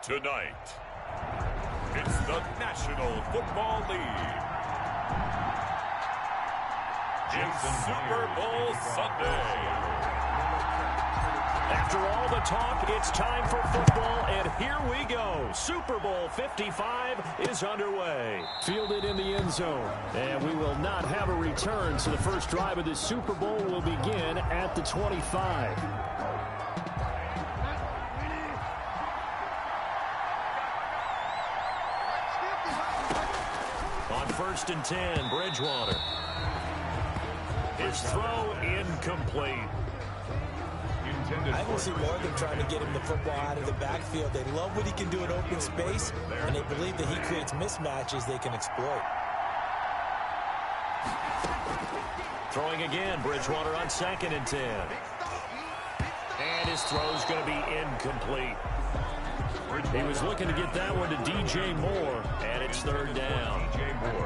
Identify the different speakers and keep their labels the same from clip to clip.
Speaker 1: Tonight, it's the National Football League. It's Super Bowl Sunday.
Speaker 2: After all the talk, it's time for football, and here we go. Super Bowl 55 is underway. Fielded in the end zone, and we will not have a return, so the first drive of the Super Bowl will begin at the 25. On 1st and 10, Bridgewater. His throw incomplete.
Speaker 3: I don't see more than trying to get him the football out of the backfield. They love what he can do in open space, and they believe that he creates mismatches they can exploit.
Speaker 2: Throwing again, Bridgewater on 2nd and 10. And his throw's going to be incomplete. He was looking to get that one to DJ Moore, and it's 3rd down.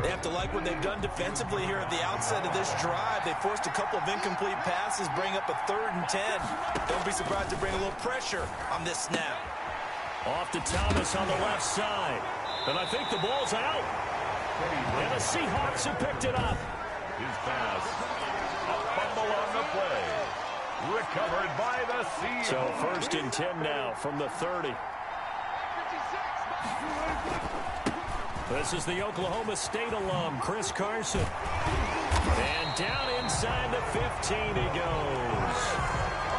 Speaker 3: They have to like what they've done defensively here at the outset of this drive. They forced a couple of incomplete passes, bring up a 3rd and 10. Don't be surprised to bring a little pressure on this snap.
Speaker 2: Off to Thomas on the left side. And I think the ball's out. And the Seahawks have picked it up.
Speaker 1: His pass. A fumble on the play. Recovered by the Seahawks.
Speaker 2: So 1st and 10 now from the 30. This is the Oklahoma State alum, Chris Carson. And down inside the 15 he goes.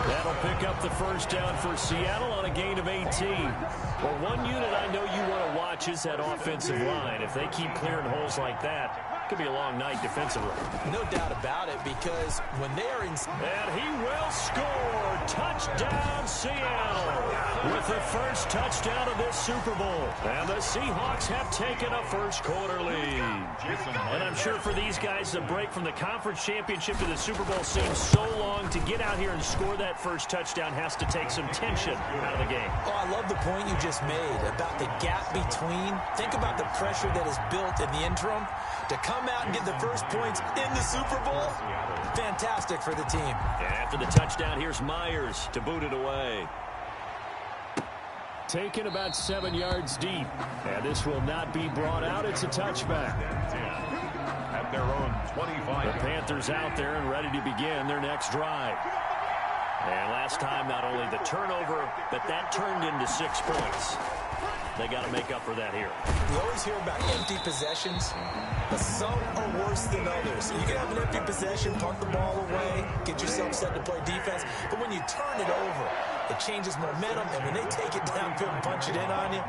Speaker 2: That'll pick up the first down for Seattle on a gain of 18. Well, one unit I know you want to watch is that offensive line. If they keep clearing holes like that, it could be a long night defensively.
Speaker 3: No doubt about it, because when they are in...
Speaker 2: And he will score. Touchdown, Seattle. With the first touchdown of this Super Bowl. And the Seahawks have taken a first-quarter lead. And I'm sure for these guys, the break from the conference championship to the Super Bowl seems so long. To get out here and score that first touchdown has to take some tension out of the game.
Speaker 3: Oh, I love the point you just made about the gap between. Think about the pressure that is built in the interim. To come out and get the first points in the Super Bowl, fantastic for the team.
Speaker 2: And after the touchdown, here's Myers to boot it away. Taken about 7 yards deep. And this will not be brought out. It's a touchback.
Speaker 1: At their own 25.
Speaker 2: The Panthers out there and ready to begin their next drive. And last time, not only the turnover, but that turned into 6 points. They got to make up for that here.
Speaker 3: We always hear about empty possessions, but some are worse than others. You can have an empty possession, punt the ball away, get yourself set to play defense, but when you turn it over, it changes momentum, and when they take it downfield and punch it in on you,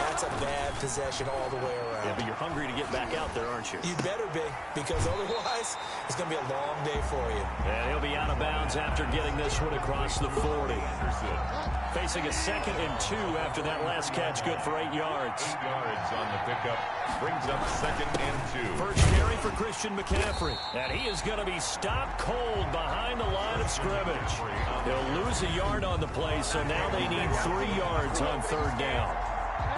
Speaker 3: that's a bad possession all the way around.
Speaker 2: Yeah, but you're hungry to get back out there, aren't you?
Speaker 3: You better be, because otherwise, it's going to be a long day for you.
Speaker 2: And he'll be out of bounds after getting this one across the 40. Facing a 2nd and 2 after that last catch, good for 8 yards.
Speaker 1: 8 yards on the pickup. Brings up 2nd and 2.
Speaker 2: First carry for Christian McCaffrey. And he is going to be stopped cold behind the line of scrimmage. They'll lose a yard on the play, so now they need 3 yards on 3rd down.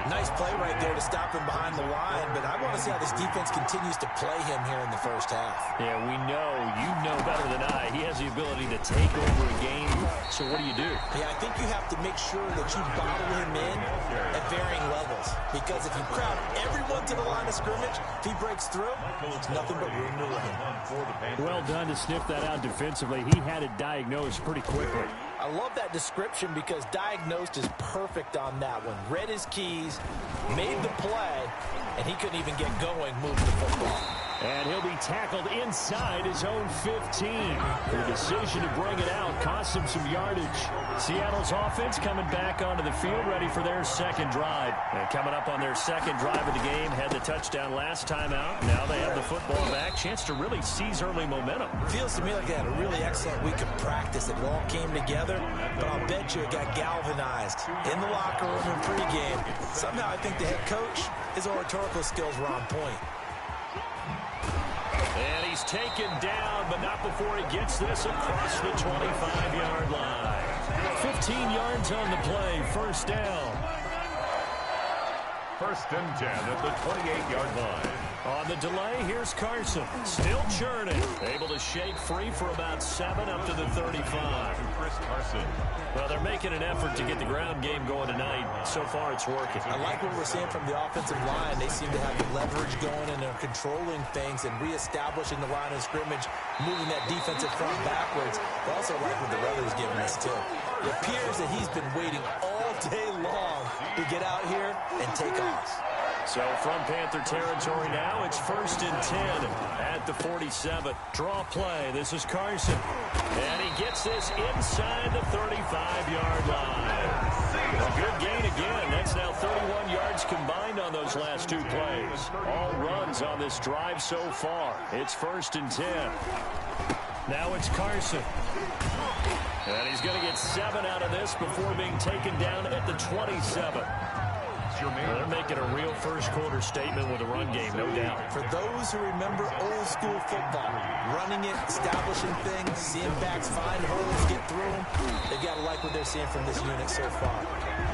Speaker 3: Nice play right there to stop him behind the line, but I want to see how this defense continues to play him here in the first half.
Speaker 2: Yeah, we know, you know better than I, he has the ability to take over a game. So what do you do?
Speaker 3: Yeah, I think you have to make sure that you bottle him in at varying levels, because if you crowd everyone to the line of scrimmage, if he breaks through, it's nothing but room to run.
Speaker 2: Well done to sniff that out defensively. He had it diagnosed pretty quickly.
Speaker 3: I love that description because diagnosed is perfect on that one. Read his keys, made the play, and he couldn't even get going moving the football.
Speaker 2: And he'll be tackled inside his own 15. The decision to bring it out cost him some yardage. Seattle's offense coming back onto the field, ready for their 2nd drive. And coming up on their 2nd drive of the game, had the touchdown last time out. Now they have the football back. Chance to really seize early momentum.
Speaker 3: Feels to me like they had a really excellent week of practice. It all came together, but I'll bet you it got galvanized in the locker room in pregame. Somehow I think the head coach, his oratorical skills were on point.
Speaker 2: And he's taken down, but not before he gets this across the 25-yard line. 15 yards on the play, 1st down.
Speaker 1: 1st and 10 at the 28-yard line.
Speaker 2: On the delay, here's Carson. Still churning. Able to shake free for about 7 up to the 35.
Speaker 1: Chris Carson.
Speaker 2: Well, they're making an effort to get the ground game going tonight. So far, it's working.
Speaker 3: I like what we're seeing from the offensive line. They seem to have the leverage going, and they're controlling things and reestablishing the line of scrimmage, moving that defensive front backwards. I also like what the weather's giving us, too. It appears that he's been waiting all day long to get out here and take off.
Speaker 2: So from Panther territory now, it's 1st and 10 at the 47. Draw play. This is Carson. And he gets this inside the 35-yard line. A good gain again. That's now 31 yards combined on those last 2 plays. All runs on this drive so far. It's 1st and 10. Now it's Carson. And he's going to get 7 out of this before being taken down at the 27. They're making a real first-quarter statement with a run game, no doubt.
Speaker 3: For those who remember old-school football, running it, establishing things, seeing backs find holes, get through them, they've got to like what they're seeing from this unit so far.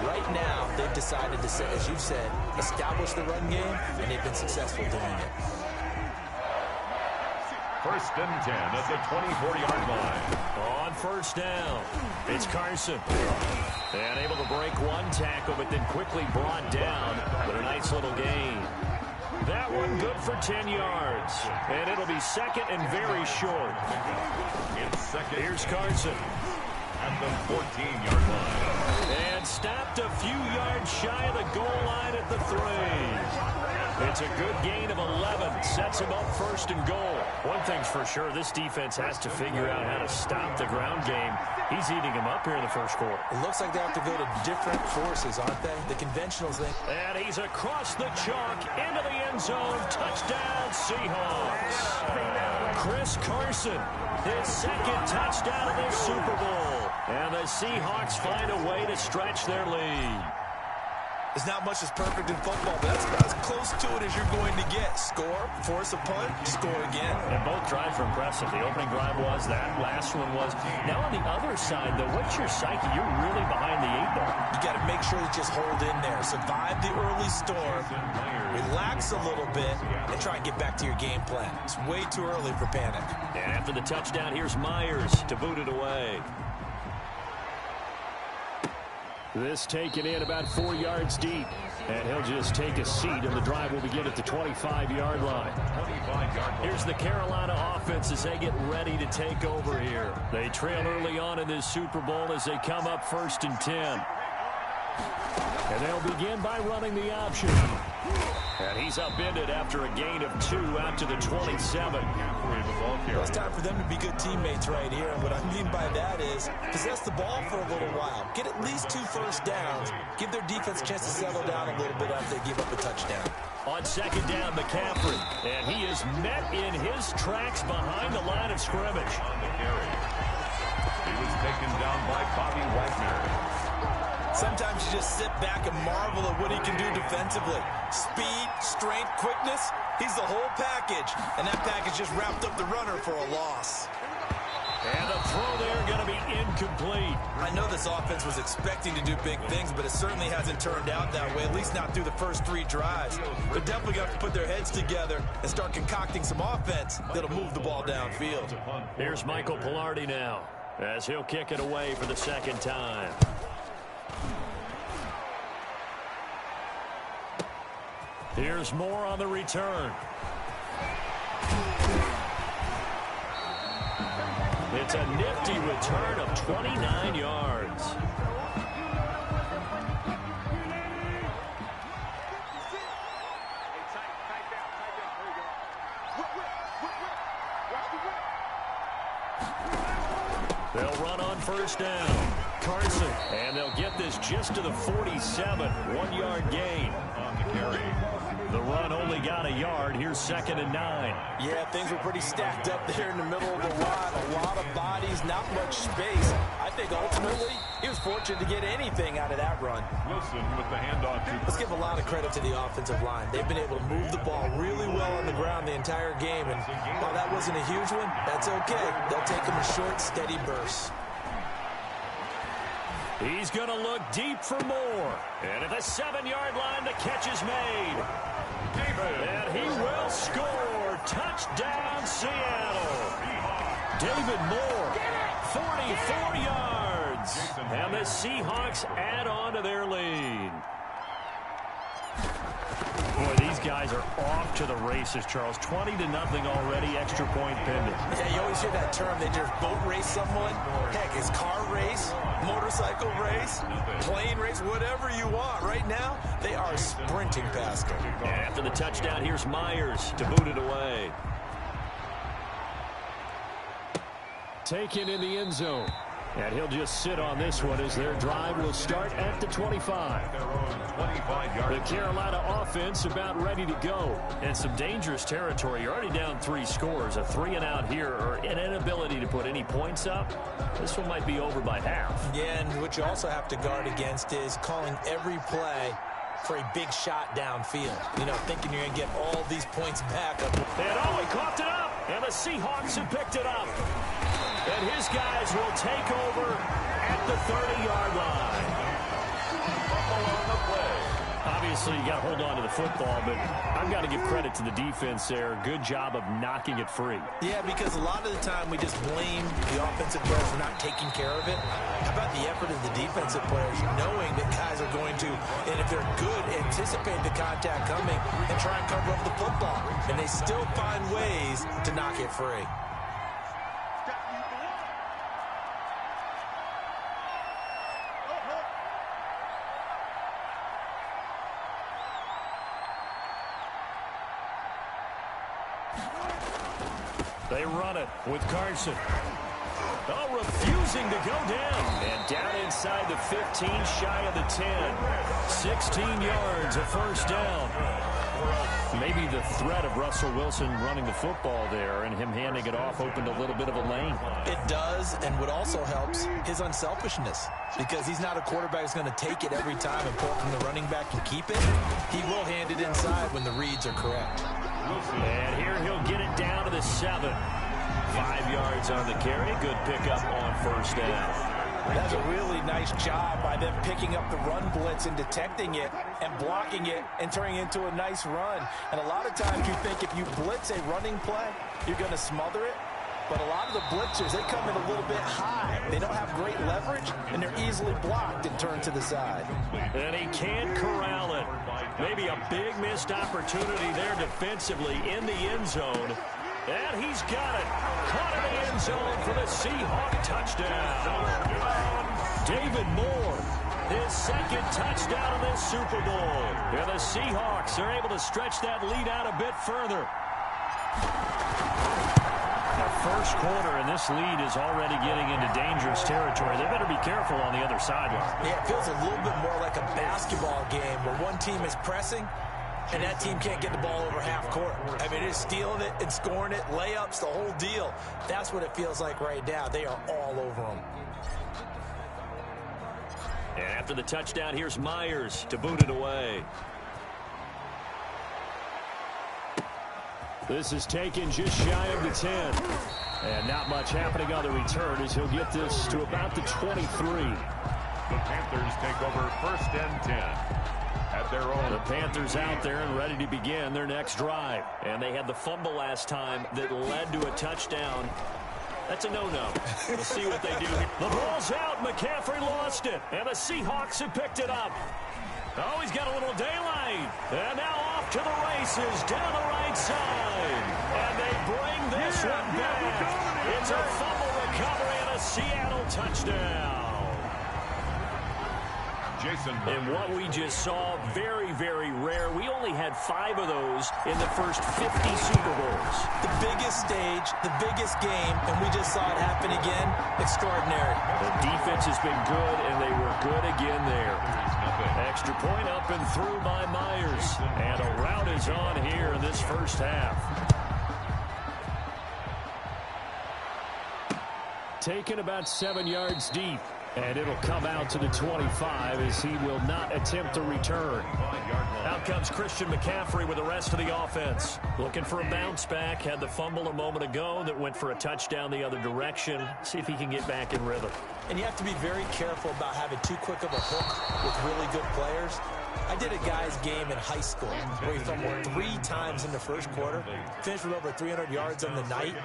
Speaker 3: Right now, they've decided to, as you've said, establish the run game, and they've been successful doing it.
Speaker 1: 1st and 10 at the 24-yard line.
Speaker 2: On 1st down, it's Carson. And able to break one tackle, but then quickly brought down with a nice little gain. That one good for 10 yards. And it'll be 2nd and very short.
Speaker 1: It's 2nd.
Speaker 2: Here's Carson.
Speaker 1: At the 14-yard line.
Speaker 2: And stopped a few yards shy of the goal line at the 3. It's a good gain of 11. Sets him up 1st and goal. One thing's for sure, this defense has to figure out how to stop the ground game. He's eating him up here in the 1st quarter.
Speaker 3: It looks like they have to go to different forces, aren't they? The conventionals think.
Speaker 2: And he's across the chalk into the end zone. Touchdown, Seahawks. Chris Carson, his 2nd touchdown of this Super Bowl. And the Seahawks find a way to stretch their lead.
Speaker 3: There's not much that's perfect in football, but that's about as close to it as you're going to get. Score, force a punt, score again.
Speaker 2: And both drives were impressive. The opening drive was, that last one was. Now on the other side, though, what's your psyche? You're really behind the 8 ball.
Speaker 3: You got to make sure you just hold in there. Survive the early storm, relax a little bit, and try and get back to your game plan. It's way too early for panic.
Speaker 2: And after the touchdown, here's Myers to boot it away. This taken in about 4 yards deep. And he'll just take a seat, and the drive will begin at the 25-yard line. Here's the Carolina offense as they get ready to take over here. They trail early on in this Super Bowl as they come up 1st and 10. And they'll begin by running the option. And he's upended after a gain of 2 out to the 27.
Speaker 3: Well, it's time for them to be good teammates right here. And what I mean by that is possess the ball for a little while. Get at least 2 first downs. Give their defense a chance to settle down a little bit after they give up a touchdown.
Speaker 2: On 2nd down, McCaffrey. And he is met in his tracks behind the line of scrimmage.
Speaker 1: On the carry. He was taken down by Bobby Wagner.
Speaker 3: Sometimes you just sit back and marvel at what he can do defensively. Speed, strength, quickness, he's the whole package. And that package just wrapped up the runner for a loss.
Speaker 2: And the throw there going to be incomplete.
Speaker 3: I know this offense was expecting to do big things, but it certainly hasn't turned out that way, at least not through the first 3 drives. They're definitely going to have to put their heads together and start concocting some offense that'll move the ball downfield.
Speaker 2: Here's Michael Pilardi now as he'll kick it away for the 2nd time. Here's more on the return. It's a nifty return of 29 yards. They'll run on 1st down. Carson, and they'll get this just to the 47. 1-yard gain.
Speaker 1: On the carry.
Speaker 2: The run only got a yard. Here's 2nd and 9.
Speaker 3: Yeah, things were pretty stacked up there in the middle of the line. A lot of bodies, not much space. I think ultimately he was fortunate to get anything out of that run.
Speaker 1: Wilson with the handoff.
Speaker 3: Let's give a lot of credit to the offensive line. They've been able to move the ball really well on the ground the entire game. And while that wasn't a huge one, that's okay. They'll take them in short, steady bursts.
Speaker 2: He's going to look deep for more. And at the 7-yard line, the catch is made. And he will score. Touchdown, Seattle. David Moore, 44 yards. And the Seahawks add on to their lead. Boy, these guys are off to the races, Charles. 20-0 already, extra point pending.
Speaker 3: Yeah, you always hear that term. They just boat race someone. Heck, it's car race, motorcycle race, plane race, whatever you want. Right now, they are sprinting past them.
Speaker 2: And after the touchdown, here's Myers to boot it away. Taken in the end zone. And he'll just sit on this one as their drive will start at the 25. The Carolina offense about ready to go. And some dangerous territory. You're already down 3 scores. A 3-and-out here or an inability to put any points up. This one might be over by half.
Speaker 3: Yeah, and what you also have to guard against is calling every play for a big shot downfield. You know, thinking you're going to get all these points back.
Speaker 2: And he coughed it up. And the Seahawks have picked it up. And his guys will take over at the 30-yard line. Obviously, you got to hold on to the football, but I've got to give credit to the defense there. Good job of knocking it free.
Speaker 3: Yeah, because a lot of the time we just blame the offensive players for not taking care of it. How about the effort of the defensive players, knowing that guys are going to, and if they're good, anticipate the contact coming and try and cover up the football. And they still find ways to knock it free.
Speaker 2: They run it with Carson. Oh, refusing to go down. And down inside the 15, shy of the 10. 16 yards, a first down. Maybe the threat of Russell Wilson running the football there and him handing it off opened a little bit of a lane.
Speaker 3: It does, and what also helps, his unselfishness. Because he's not a quarterback who's going to take it every time and pull it from the running back and keep it. He will hand it inside when the reads are correct.
Speaker 2: And here he'll get it down to the 7. 5 yards on the carry. Good pickup on first down.
Speaker 3: That's a really nice job by them picking up the run blitz and detecting it and blocking it and turning it into a nice run. And a lot of times you think if you blitz a running play, you're going to smother it. But a lot of the blitzers, they come in a little bit high. They don't have great leverage, and they're easily blocked and turned to the side.
Speaker 2: And he can't corral it. Maybe a big missed opportunity there defensively in the end zone. And he's got it. Caught in the end zone for the Seahawk touchdown. David Moore, his second touchdown of this Super Bowl. And the Seahawks are able to stretch that lead out a bit further. The first quarter, and this lead is already getting into dangerous territory. They better be careful on the other sideline.
Speaker 3: Yeah, it feels a little bit more like a basketball game where one team is pressing and that team can't get the ball over half court. I mean, it's stealing it and scoring it, layups, the whole deal. That's what it feels like right now. They are all over them.
Speaker 2: And after the touchdown, here's Myers to boot it away. This is taken just shy of the 10. And not much happening on the return as he'll get this to about the 23.
Speaker 1: The Panthers take over 1st and 10 at their own.
Speaker 2: The Panthers out there and ready to begin their next drive. And they had the fumble last time that led to a touchdown. That's a no-no. We'll see what they do here. The ball's out. McCaffrey lost it. And the Seahawks have picked it up. Oh, he's got a little daylight. And now off to the races down the right side. And they bring this one back. It's a fumble recovery and a Seattle touchdown. And what we just saw, very, very rare. We only had 5 of those in the first 50 Super Bowls.
Speaker 3: The biggest stage, the biggest game, and we just saw it happen again. Extraordinary.
Speaker 2: The defense has been good, and they were good again there. Extra point up and through by Myers. And a rout is on here in this first half. Taken about 7 yards deep. And it'll come out to the 25 as he will not attempt a return. Out comes Christian McCaffrey with the rest of the offense. Looking for a bounce back. Had the fumble a moment ago that went for a touchdown the other direction. See if he can get back in rhythm.
Speaker 3: And you have to be very careful about having too quick of a hook with really good players. I did a guy's game in high school where he fumbled 3 times in the first quarter, finished with over 300 yards on the night,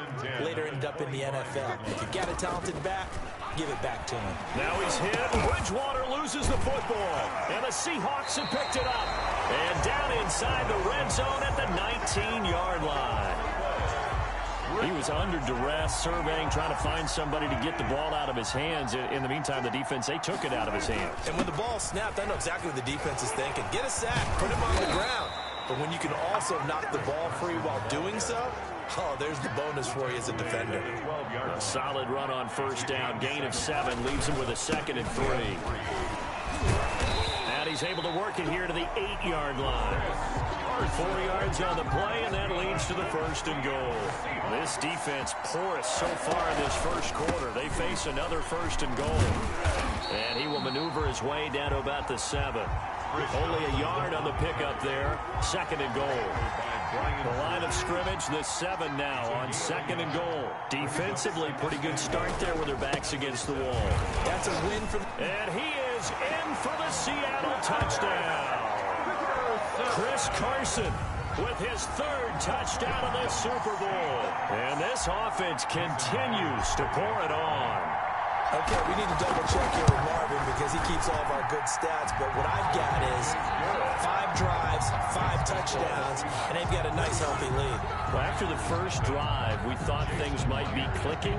Speaker 3: later ended up in the NFL. If you got a talented back, give it back to him.
Speaker 2: Now he's hit. Bridgewater loses the football. And the Seahawks have picked it up. And down inside the red zone at the 19-yard line. He was under duress, surveying, trying to find somebody to get the ball out of his hands. In the meantime, the defense, they took it out of his hands.
Speaker 3: And when the ball snapped, I know exactly what the defense is thinking. Get a sack, put him on the ground. But when you can also knock the ball free while doing so, oh, there's the bonus for you as a defender.
Speaker 2: A solid run on first down. Gain of 7 leaves him with a 2nd and 3. And he's able to work it here to the 8-yard line. 4 yards on the play, and that leads to the 1st and goal. This defense porous so far in this first quarter. They face another 1st and goal. And he will maneuver his way down to about the 7. Only a yard on the pickup there. 2nd and goal. The line of scrimmage, the 7 now on 2nd and goal. Defensively, pretty good start there with their backs against the wall.
Speaker 3: That's a win for
Speaker 2: And he is in for the Seattle touchdown. Chris Carson with his 3rd touchdown of the Super Bowl. And this offense continues to pour it on.
Speaker 3: Okay, we need to double check here with Marvin because he keeps all of our good stats. But what I've got is 5 drives, 5 touchdowns, and they've got a nice healthy lead.
Speaker 2: Well, after the first drive, we thought things might be clicking.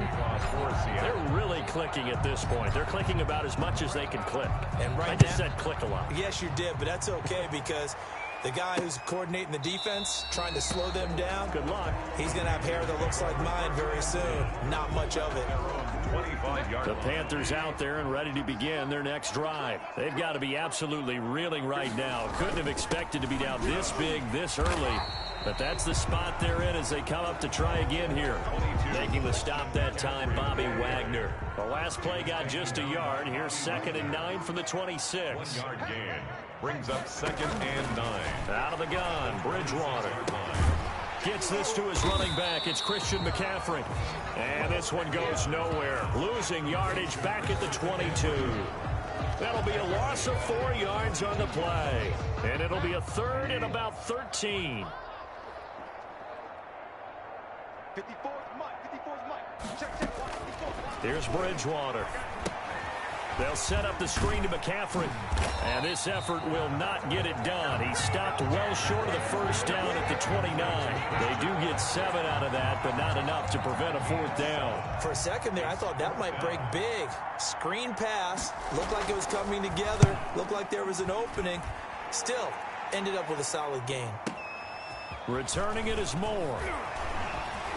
Speaker 2: They're really clicking at this point. They're clicking about as much as they can click.
Speaker 3: And right
Speaker 2: I just
Speaker 3: now,
Speaker 2: said click a lot.
Speaker 3: Yes, you did, but that's okay because the guy who's coordinating the defense, trying to slow them down,
Speaker 2: good luck.
Speaker 3: He's going to have hair that looks like mine very soon. Not much of it.
Speaker 2: The Panthers out there and ready to begin their next drive. They've got to be absolutely reeling right now. Couldn't have expected to be down this big, this early. But that's the spot they're in as they come up to try again here. Making the stop that time, Bobby Wagner. The last play got just a yard. Here's 2nd and 9 from the 26.
Speaker 1: 1-yard gain. Brings up 2nd and 9.
Speaker 2: Out of the gun, Bridgewater. Gets this to his running back. It's Christian McCaffrey. And this one goes nowhere. Losing yardage back at the 22. That'll be a loss of 4 yards on the play. And it'll be a 3rd and about 13.
Speaker 4: 54's Mike. Check.
Speaker 2: Here's Bridgewater. They'll set up the screen to McCaffrey. And this effort will not get it done. He stopped well short of the first down at the 29. They do get 7 out of that, but not enough to prevent a 4th down.
Speaker 3: For a second there, I thought that might break big. Screen pass. Looked like it was coming together. Looked like there was an opening. Still, ended up with a solid gain.
Speaker 2: Returning it is Moore.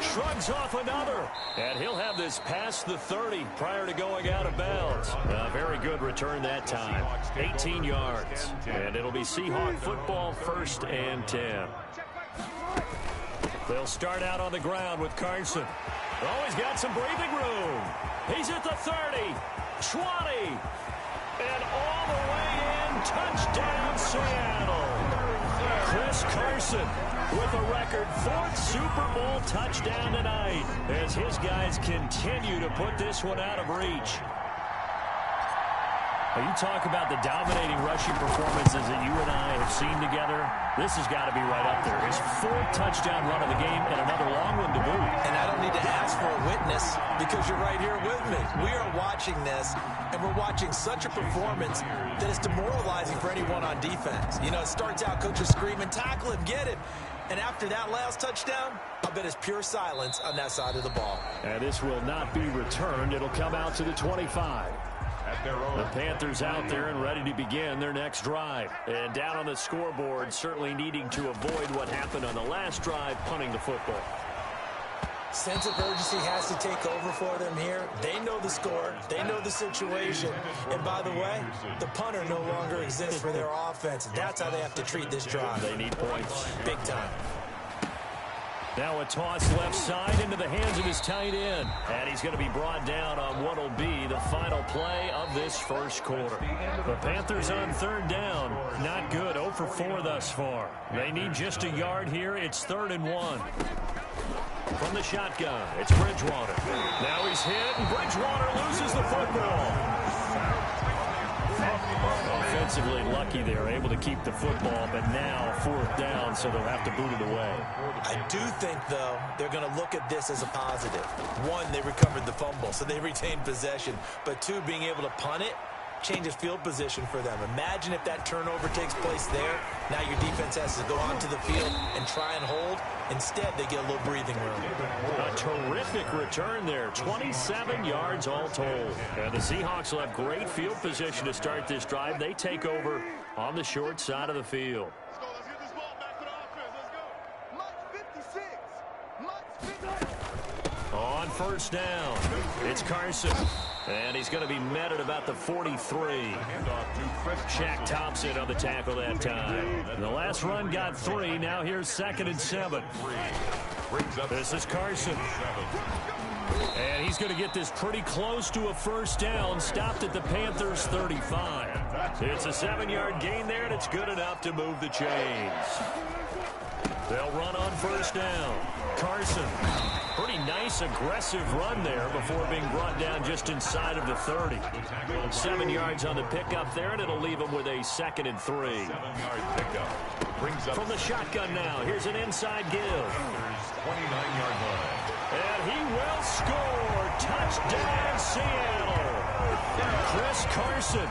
Speaker 2: Shrugs off another. And he'll have this past the 30 prior to going out of bounds. A very good return that time. 18 yards. And it'll be Seahawk football, 1st and 10. They'll start out on the ground with Carson. Oh, he's got some breathing room. He's at the 30. 20. And all the way in. Touchdown, Seattle. Chris Carson with a record 4th Super Bowl touchdown tonight as his guys continue to put this one out of reach. You talk about the dominating rushing performances that you and I have seen together. This has got to be right up there. His 4th touchdown run of the game and another long one to boot.
Speaker 3: And I don't need to ask for a witness because you're right here with me. We are watching this, and we're watching such a performance that is demoralizing for anyone on defense. You know, it starts out, coach is screaming, tackle him, get him. And after that last touchdown, I bet it's pure silence on that side of the ball.
Speaker 2: And this will not be returned. It'll come out to the 25. The Panthers out there and ready to begin their next drive. And down on the scoreboard, certainly needing to avoid what happened on the last drive, punting the football.
Speaker 3: Sense of urgency has to take over for them here. They know the score. They know the situation. And by the way, the punter no longer exists for their offense. That's how they have to treat this drive.
Speaker 2: They need points.
Speaker 3: Big time.
Speaker 2: Now a toss left side into the hands of his tight end. And he's going to be brought down on what will be the final play of this first quarter. The Panthers on 3rd down. Not good. 0 for 4 thus far. They need just a yard here. It's 3rd and 1. From the shotgun, it's Bridgewater. Now he's hit, and Bridgewater loses the football. defensively lucky they're able to keep the football, but now 4th down, so they'll have to boot it away.
Speaker 3: I do think, though, they're going to look at this as a positive. One, they recovered the fumble, so they retained possession. But two, being able to punt it changes field position for them. Imagine if that turnover takes place there. Now your defense has to go onto the field and try and hold. Instead, they get a little breathing room.
Speaker 2: A terrific return there. 27 yards all told. And the Seahawks will have great field position to start this drive. They take over on the short side of the field.
Speaker 4: Let's get this ball back to the offense. Let's go. Mike 56.
Speaker 2: On 1st down, it's Carson. And he's going to be met at about the 43. Shaq Thompson on the tackle that time. The last run got 3. Now here's 2nd and 7. This is Carson. And he's going to get this pretty close to a 1st down. Stopped at the Panthers' 35. It's a 7-yard gain there, and it's good enough to move the chains. They'll run on 1st down. Carson. Pretty nice, aggressive run there before being brought down just inside of the 30. 7 yards on the pickup there, and it'll leave him with a 2nd and 3.
Speaker 1: 7-yard pickup.
Speaker 2: From the shotgun now, here's an inside give.
Speaker 1: 29-yard line.
Speaker 2: And he will score. Touchdown, Seattle. Chris Carson,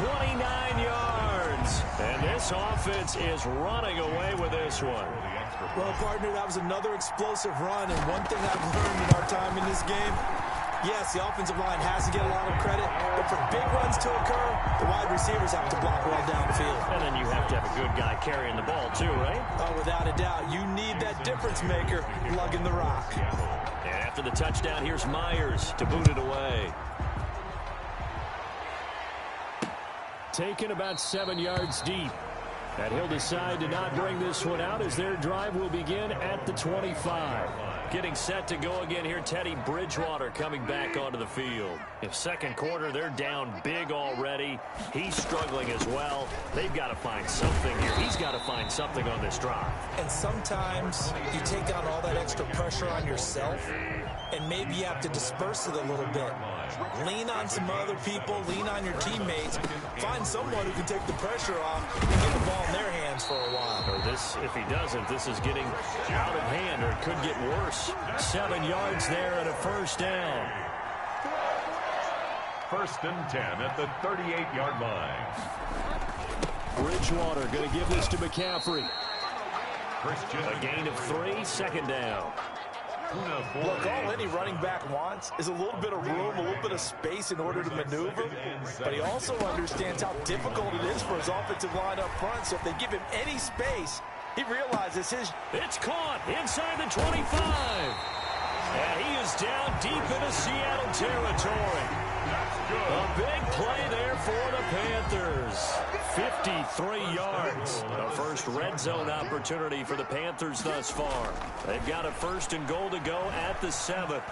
Speaker 2: 29 yards. And this offense is running away with this one.
Speaker 3: Well, partner, that was another explosive run, and one thing I've learned in our time in this game, yes, the offensive line has to get a lot of credit, but for big runs to occur, the wide receivers have to block well downfield.
Speaker 2: And then you have to have a good guy carrying the ball too, right?
Speaker 3: Oh, without a doubt. You need that difference maker lugging the rock.
Speaker 2: And after the touchdown, here's Myers to boot it away. Taken about 7 yards deep. And he'll decide to not bring this one out as their drive will begin at the 25. Getting set to go again here, Teddy Bridgewater coming back onto the field. If 2nd quarter, they're down big already. He's struggling as well. They've got to find something here. He's got to find something on this drive.
Speaker 3: And sometimes you take on all that extra pressure on yourself, and maybe you have to disperse it a little bit. Lean on some other people, lean on your teammates, find someone who can take the pressure off and get the ball in their hands for a while.
Speaker 2: Or this, if he doesn't, this is getting out of hand, or it could get worse. 7 yards there and a 1st down.
Speaker 1: 1st and 10 at the 38-yard line.
Speaker 2: Bridgewater going to give this to McCaffrey.
Speaker 1: Christian.
Speaker 2: A gain of 3, 2nd down.
Speaker 3: Look, all any running back wants is a little bit of room, a little bit of space in order to maneuver, but he also understands how difficult it is for his offensive line up front, so if they give him any space, he realizes his...
Speaker 2: It's caught inside the 25. And he is down deep into Seattle territory. A big play there for the Panthers. 53 yards. The first red zone opportunity for the Panthers thus far. They've got a 1st and goal to go at the 7th.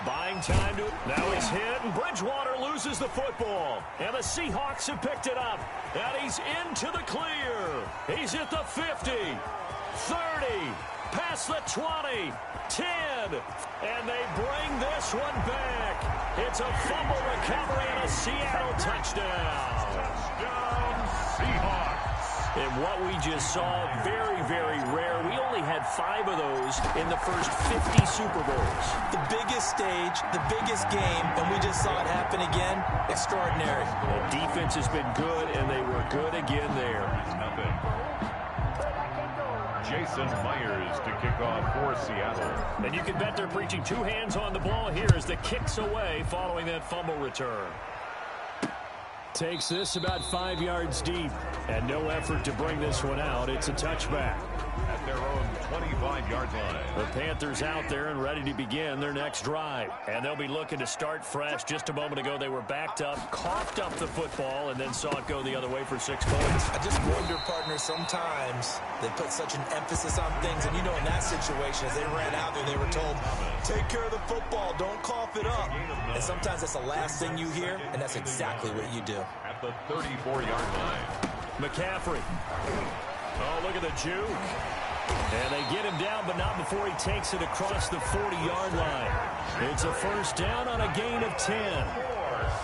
Speaker 2: Buying time to... Now he's hit, and Bridgewater loses the football. And the Seahawks have picked it up. And he's into the clear. He's at the 50, 30, past the 20, 10. And they bring this one back. It's a fumble recovery and a Seattle touchdown.
Speaker 1: Touchdown, Seahawks.
Speaker 2: And what we just saw, very, very rare. We only had 5 of those in the first 50 Super Bowls.
Speaker 3: The biggest stage, the biggest game, and we just saw it happen again. Extraordinary.
Speaker 2: The defense has been good, and they were good again there.
Speaker 1: Nothing. Jason Myers to kick off for Seattle.
Speaker 2: And you can bet they're preaching 2 hands on the ball here as the kick's away following that fumble return. Takes this about 5 yards deep, and no effort to bring this one out. It's a touchback.
Speaker 1: At their own 25-yard line.
Speaker 2: The Panthers out there and ready to begin their next drive. And they'll be looking to start fresh. Just a moment ago, they were backed up, coughed up the football, and then saw it go the other way for 6 points.
Speaker 3: I just wonder, partner, sometimes they put such an emphasis on things. And, you know, in that situation, as they ran out there, they were told, take care of the football, don't cough it up. And sometimes that's the last thing you hear, and that's exactly what you do.
Speaker 1: At the 34-yard line.
Speaker 2: McCaffrey. Oh, look at the juke. And they get him down, but not before he takes it across the 40-yard line. It's a 1st down on a gain of 10.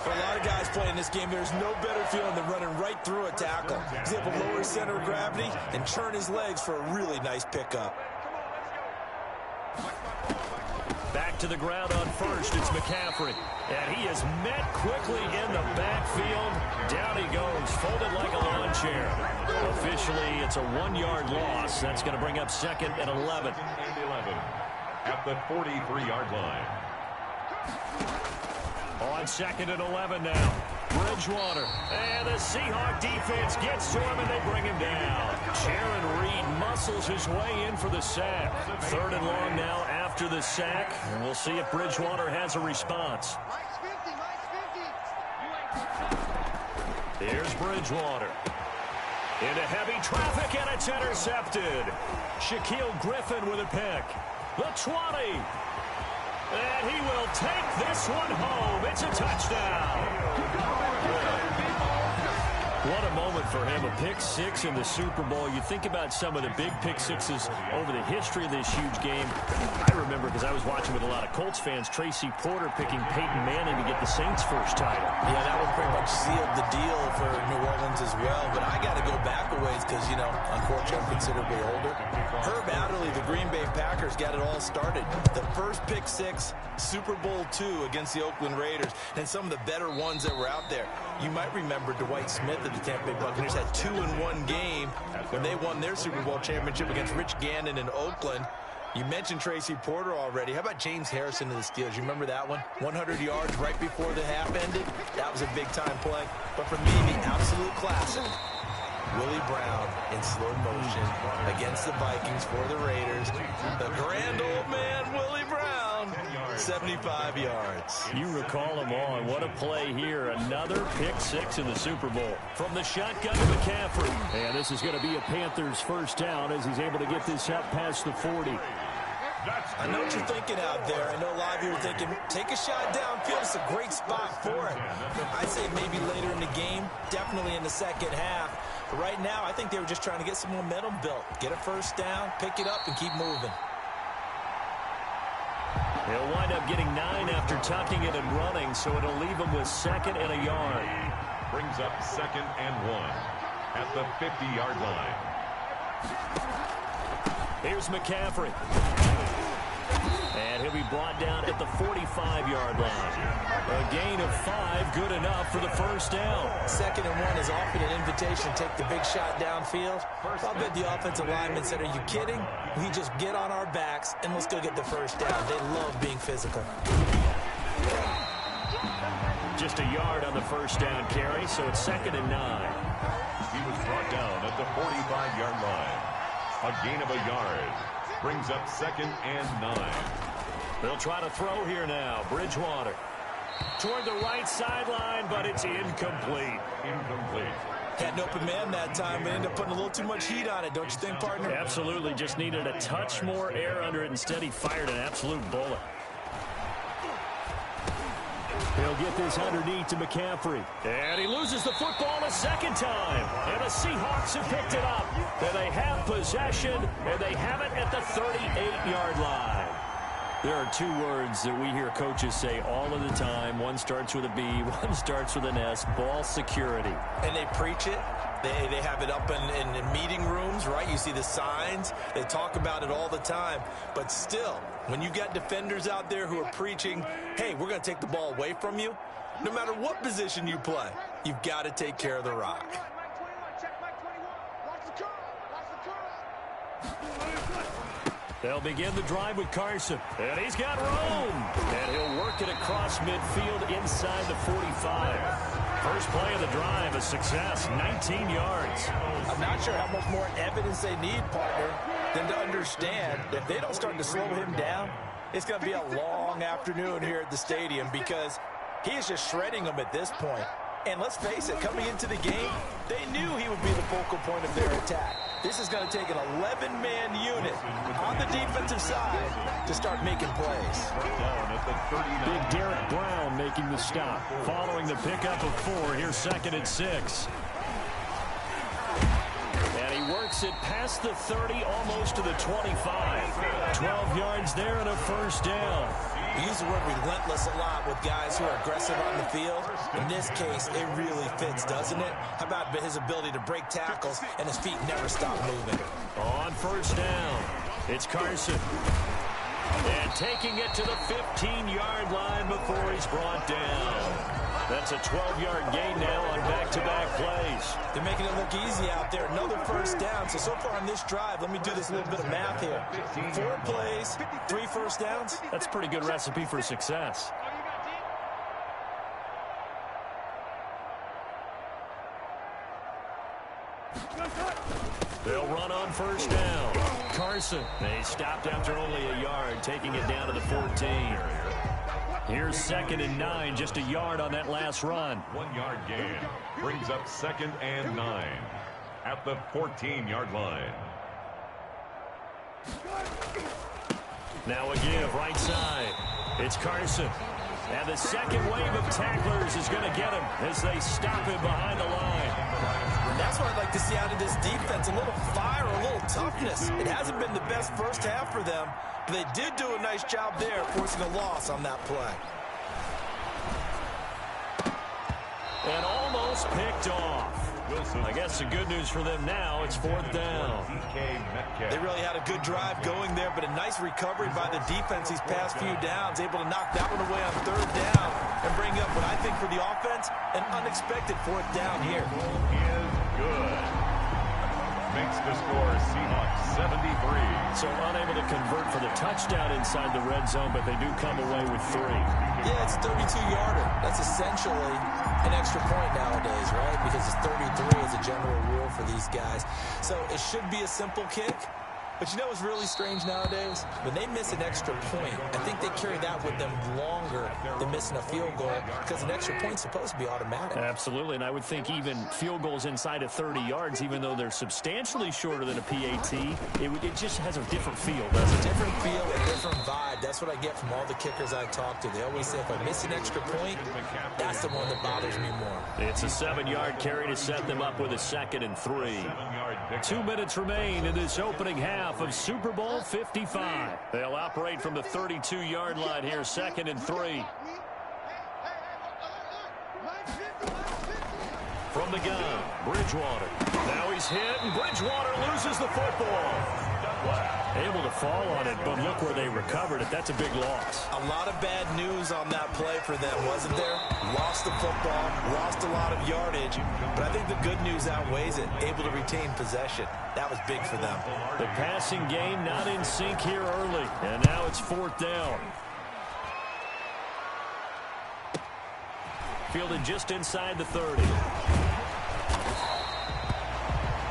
Speaker 3: For a lot of guys playing this game, there's no better feeling than running right through a tackle. He's able to lower his center of gravity and churn his legs for a really nice pickup.
Speaker 2: Back to the ground on first, it's McCaffrey. And he is met quickly in the backfield. Down he goes, folded like a lawn chair. Officially, it's a 1-yard loss. That's going to bring up 2nd and 11.
Speaker 1: At the 43-yard line.
Speaker 2: On 2nd and 11 now. Bridgewater. And the Seahawk defense gets to him, and they bring him down. Jaron Reed muscles his way in for the sack. 3rd and long now after the sack. And we'll see if Bridgewater has a response. Here's Bridgewater. Into heavy traffic, and it's intercepted. Shaquille Griffin with a pick. The 20. And he will take this one home. It's a touchdown. What a moment for him. A pick six in the Super Bowl. You think about some of the big pick sixes over the history of this huge game. I remember, because I was watching with a lot of Colts fans, Tracy Porter picking Peyton Manning to get the Saints' first title.
Speaker 3: Yeah, that one pretty much sealed the deal for New Orleans as well. But I got to go back a ways because, you know, unfortunately I'm considerably older. Herb Adderley, the Green Bay Packers, got it all started. The first pick six, Super Bowl II against the Oakland Raiders, and some of the better ones that were out there. You might remember Dwight Smith of the Tampa Bay Buccaneers had 2-in-1 game when they won their Super Bowl championship against Rich Gannon in Oakland. You mentioned Tracy Porter already. How about James Harrison of the Steelers? You remember that one? 100 yards right before the half ended. That was a big-time play. But for me, the absolute classic, Willie Brown in slow motion against the Vikings for the Raiders. The grand old man, Willie Brown, 75 yards.
Speaker 2: You recall them all, and what a play here. Another pick six in the Super Bowl. From the shotgun to McCaffrey. And this is going to be a Panthers first down as he's able to get this up past the 40.
Speaker 3: I know what you're thinking out there. I know a lot of you are thinking, take a shot downfield. It's a great spot for it. I'd say maybe later in the game, definitely in the second half. But right now, I think they were just trying to get some momentum built. Get a first down, pick it up, and keep moving.
Speaker 2: He'll wind up getting 9 after tucking it and running, so it'll leave him with 2nd and a yard.
Speaker 1: Brings up 2nd and 1 at the 50-yard line.
Speaker 2: Here's McCaffrey. And he'll be brought down at the 45-yard line. A gain of 5, good enough for the first down.
Speaker 3: 2nd and 1 is often an invitation to take the big shot downfield. I'll bet the offensive lineman said, are you kidding? We just get on our backs and let's go get the first down. They love being physical.
Speaker 2: Just a yard on the first down carry, so it's 2nd and 9.
Speaker 1: He was brought down at the 45-yard line. A gain of a yard. Brings up 2nd and 9.
Speaker 2: They'll try to throw here now. Bridgewater toward the right sideline, but it's incomplete.
Speaker 3: Had an open man that time, but ended up putting a little too much heat on it, don't you think, partner?
Speaker 2: Absolutely. Just needed a touch more air under it. Instead, he fired an absolute bullet. He'll get this underneath to McCaffrey. And he loses the football a second time. And the Seahawks have picked it up. And they have possession, and they have it at the 38-yard line. There are 2 words that we hear coaches say all of the time. One starts with a B, one starts with an S, ball security.
Speaker 3: And they preach it. They have it up in meeting rooms, right? You see the signs. They talk about it all the time. But still, when you got defenders out there who are preaching, hey, we're going to take the ball away from you, no matter what position you play, you've got to take care of the rock.
Speaker 2: They'll begin the drive with Carson. And he's got room. And he'll work it across midfield inside the 45. First play of the drive, a success, 19 yards.
Speaker 3: I'm not sure how much more evidence they need, partner, than to understand that if they don't start to slow him down, it's going to be a long afternoon here at the stadium because he is just shredding them at this point. And let's face it, coming into the game, they knew he would be the focal point of their attack. This is going to take an 11-man unit on the defensive side to start making plays.
Speaker 2: Big Derek Brown making the stop. Following the pickup of 4, here's 2nd and 6. And he works it past the 30, almost to the 25. 12 yards there and a first down.
Speaker 3: We use the word relentless a lot with guys who are aggressive on the field. In this case, it really fits, doesn't it? How about his ability to break tackles and his feet never stop moving?
Speaker 2: On first down, it's Carson. And taking it to the 15-yard line before he's brought down. That's a 12-yard gain now on back-to-back plays.
Speaker 3: They're making it look easy out there. Another first down. So far on this drive, let me do this little bit of math here. 4 plays, 3 first downs.
Speaker 2: That's a pretty good recipe for success. They'll run on first down. Carson, they stopped after only a yard, taking it down to the 14. Here's 2nd and 9, just a yard on that last run.
Speaker 1: 1-yard gain brings up 2nd and 9 at the 14-yard line.
Speaker 2: Now a give, right side. It's Carson. And the second wave of tacklers is going to get him as they stop him behind the line.
Speaker 3: And that's what I'd like to see out of this defense, a little fire, a little toughness. It hasn't been the best first half for them, but they did do a nice job there, forcing a loss on that play.
Speaker 2: And almost picked off. I guess the good news for them now, it's 4th down.
Speaker 3: They really had a good drive going there, but a nice recovery by the defense these past few downs, able to knock that one away on 3rd down and bring up what I think for the offense, an unexpected 4th down here.
Speaker 1: Is good. Makes the score Seahawks 73.
Speaker 2: So unable to convert for the touchdown inside the red zone, but they do come away with 3.
Speaker 3: Yeah, it's a 32-yarder. That's essentially an extra point nowadays, right? Because it's 33 as a general rule for these guys. So it should be a simple kick. But you know what's really strange nowadays? When they miss an extra point, I think they carry that with them longer than missing a field goal because an extra point's supposed to be automatic.
Speaker 2: Absolutely, and I would think even field goals inside of 30 yards, even though they're substantially shorter than a PAT, it just has a different feel.
Speaker 3: It's a different feel, a different vibe. That's what I get from all the kickers I talk to. They always say if I miss an extra point, that's the one that bothers me more.
Speaker 2: It's a 7-yard carry to set them up with a 2nd and 3. 2 minutes remain in this opening half of Super Bowl 55. They'll operate from the 32-yard line here, 2nd and 3. From the gun, Bridgewater. Now he's hit, and Bridgewater loses the football. Able to fall on it, but look where they recovered it. That's a big loss.
Speaker 3: A lot of bad news on that play for them, wasn't there? Lost the football, lost a lot of yardage, but I think the good news outweighs it. Able to retain possession. That was big for them.
Speaker 2: The passing game not in sync here early, and now it's 4th down. Fielded just inside the 30.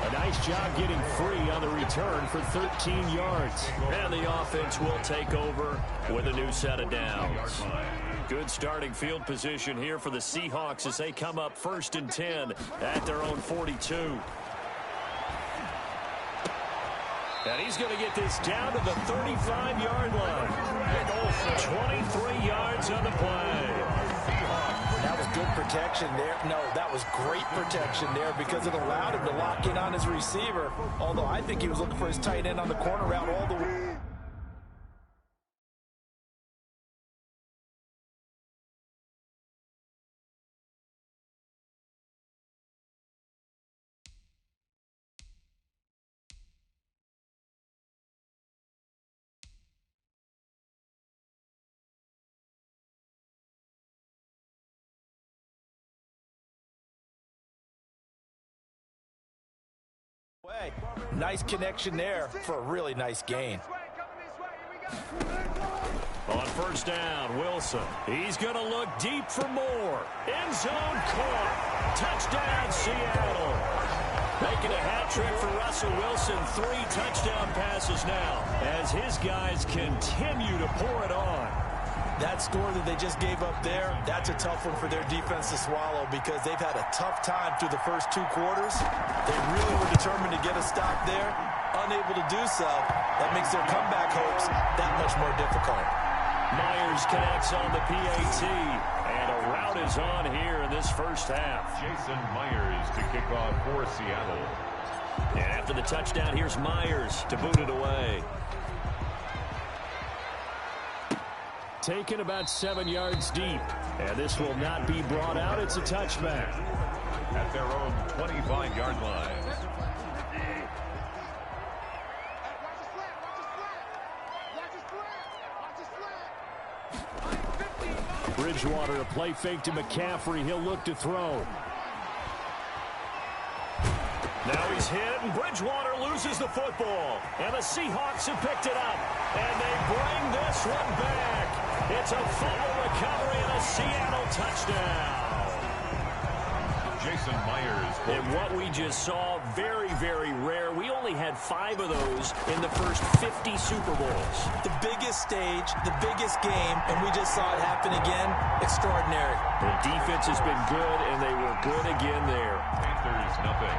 Speaker 2: A nice job getting free on the return for 13 yards. And the offense will take over with a new set of downs. Good starting field position here for the Seahawks as they come up 1st and 10 at their own 42. And he's going to get this down to the 35-yard line. 23 yards on the play.
Speaker 3: That was good protection there. No, that was great protection there because it allowed him to lock in on his receiver. Although I think he was looking for his tight end on the corner route all the way. Nice connection there for a really nice gain.
Speaker 2: On first down, Wilson. He's going to look deep for more. End zone caught. Touchdown, Seattle. Making a hat trick for Russell Wilson. 3 touchdown passes now as his guys continue to pour it on.
Speaker 3: That score that they just gave up there, that's a tough one for their defense to swallow because they've had a tough time through the first 2 quarters. They really were determined to get a stop there. Unable to do so, that makes their comeback hopes that much more difficult.
Speaker 2: Myers connects on the PAT, and a rout is on here in this first half.
Speaker 1: Jason Myers to kick off for Seattle.
Speaker 2: And after the touchdown, here's Myers to boot it away. Taken about 7 yards deep. And this will not be brought out. It's a touchback.
Speaker 1: At their own 25-yard line.
Speaker 2: Bridgewater, a play fake to McCaffrey. He'll look to throw. Now he's hit, and Bridgewater loses the football. And the Seahawks have picked it up. And they bring this one back. It's a fumble recovery and a Seattle touchdown.
Speaker 1: Jason Myers.
Speaker 2: And what we just saw, very, very rare. We only had 5 of those in the first 50 Super Bowls.
Speaker 3: The biggest stage, the biggest game, and we just saw it happen again. Extraordinary.
Speaker 2: The defense has been good, and they were good again there.
Speaker 1: Panthers, nothing.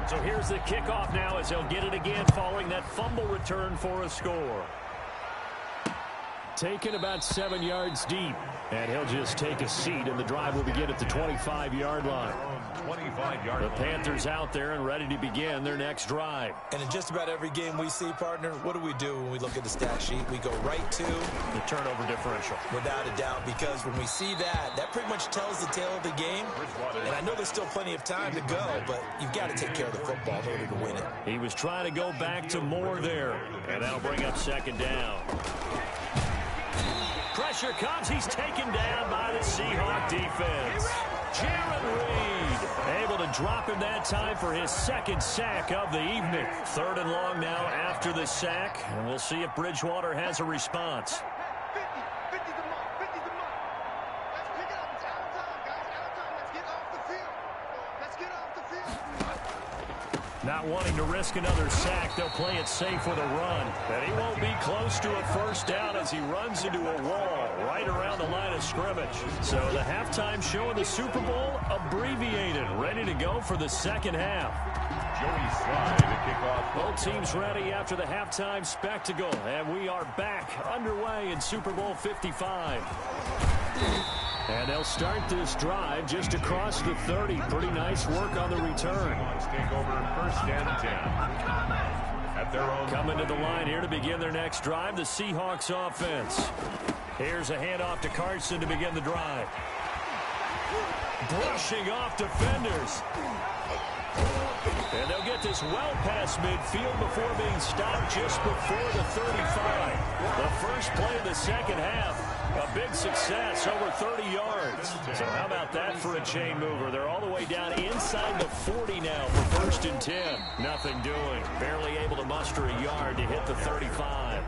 Speaker 2: So here's the kickoff now as he'll get it again following that fumble return for a score. Taken about 7 yards deep. And he'll just take a seat, and the drive will begin at the 25-yard line.
Speaker 1: 25-yard
Speaker 2: The Panthers out there and ready to begin their next drive.
Speaker 3: And in just about every game we see, partner, what do we do when we look at the stat sheet? We go right to
Speaker 2: the turnover differential.
Speaker 3: Without a doubt, because when we see that, that pretty much tells the tale of the game. And I know there's still plenty of time to go, but you've got to take care of the football in order to win it.
Speaker 2: He was trying to go back to more there, and that'll bring up second down. Pressure comes. He's taken down by the Seahawk defense. Jaron Reed able to drop him that time for his second sack of the evening. 3rd and long now after the sack, and we'll see if Bridgewater has a response.
Speaker 4: 50's the mark. 50's the mark. Let's pick it up. It's out of time, guys. Out of time. Let's get off the field. Let's get off the field.
Speaker 2: Not wanting to risk another sack, they'll play it safe with a run. And he won't be close to a first down as he runs into a wall right around the line of scrimmage. So the halftime show of the Super Bowl abbreviated, ready to go for the second half.
Speaker 1: Joey Slye to kick off.
Speaker 2: Both teams ready after the halftime spectacle. And we are back underway in Super Bowl 55. And they'll start this drive just across the 30. Pretty nice work on the return.
Speaker 1: Let's take over 1st and 10. At their own.
Speaker 2: Coming to the line here to begin their next drive, the Seahawks offense. Here's a handoff to Carson to begin the drive. Brushing off defenders. And they'll get this well past midfield before being stopped just before the 35. The first play of the second half. A big success, over 30 yards. So how about that for a chain mover? They're all the way down inside the 40 now for 1st and 10. Nothing doing. Barely able to muster a yard to hit the 35.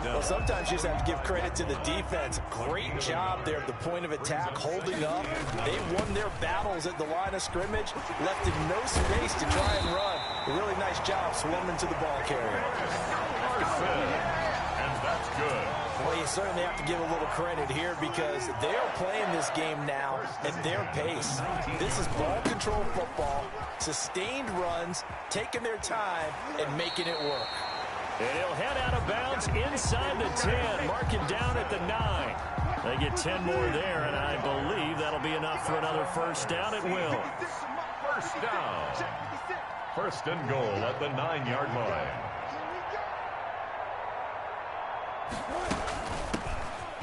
Speaker 3: Well, sometimes you just have to give credit to the defense. Great job there at the point of attack, holding up. They won their battles at the line of scrimmage, left him no space to try and run. A really nice job swarming to the ball carrier.
Speaker 1: And that's good.
Speaker 3: Well, you certainly have to give a little credit here because they're playing this game now at their pace. This is ball control football, sustained runs, taking their time, and making it work.
Speaker 2: And he'll head out of bounds inside the 10, marking down at the 9. They get 10 more there, and I believe that'll be enough for another first down. It will.
Speaker 1: First down. 1st and goal at the 9-yard line.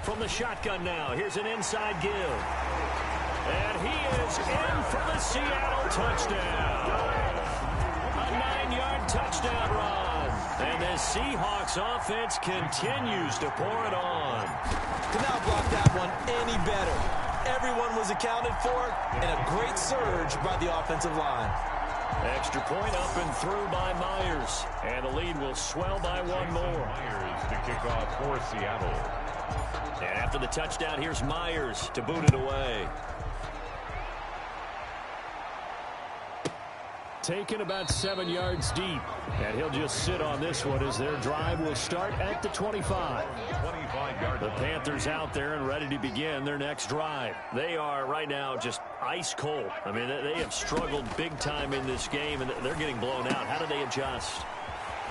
Speaker 2: From the shotgun now, here's an inside give. And he is in for the Seattle touchdown. A 9-yard touchdown run. And the Seahawks offense continues to pour it on.
Speaker 3: Could not block that one any better. Everyone was accounted for, and a great surge by the offensive line.
Speaker 2: Extra point up and through by Myers. And the lead will swell by one more.
Speaker 1: Myers to kick off for Seattle.
Speaker 2: And after the touchdown, here's Myers to boot it away. Taken about 7 yards deep. And he'll just sit on this one as their drive will start at the 25.
Speaker 1: 25-yard
Speaker 2: The Panthers out there and ready to begin their next drive. They are right now just ice cold. I mean, they have struggled big time in this game, and they're getting blown out. How do they adjust?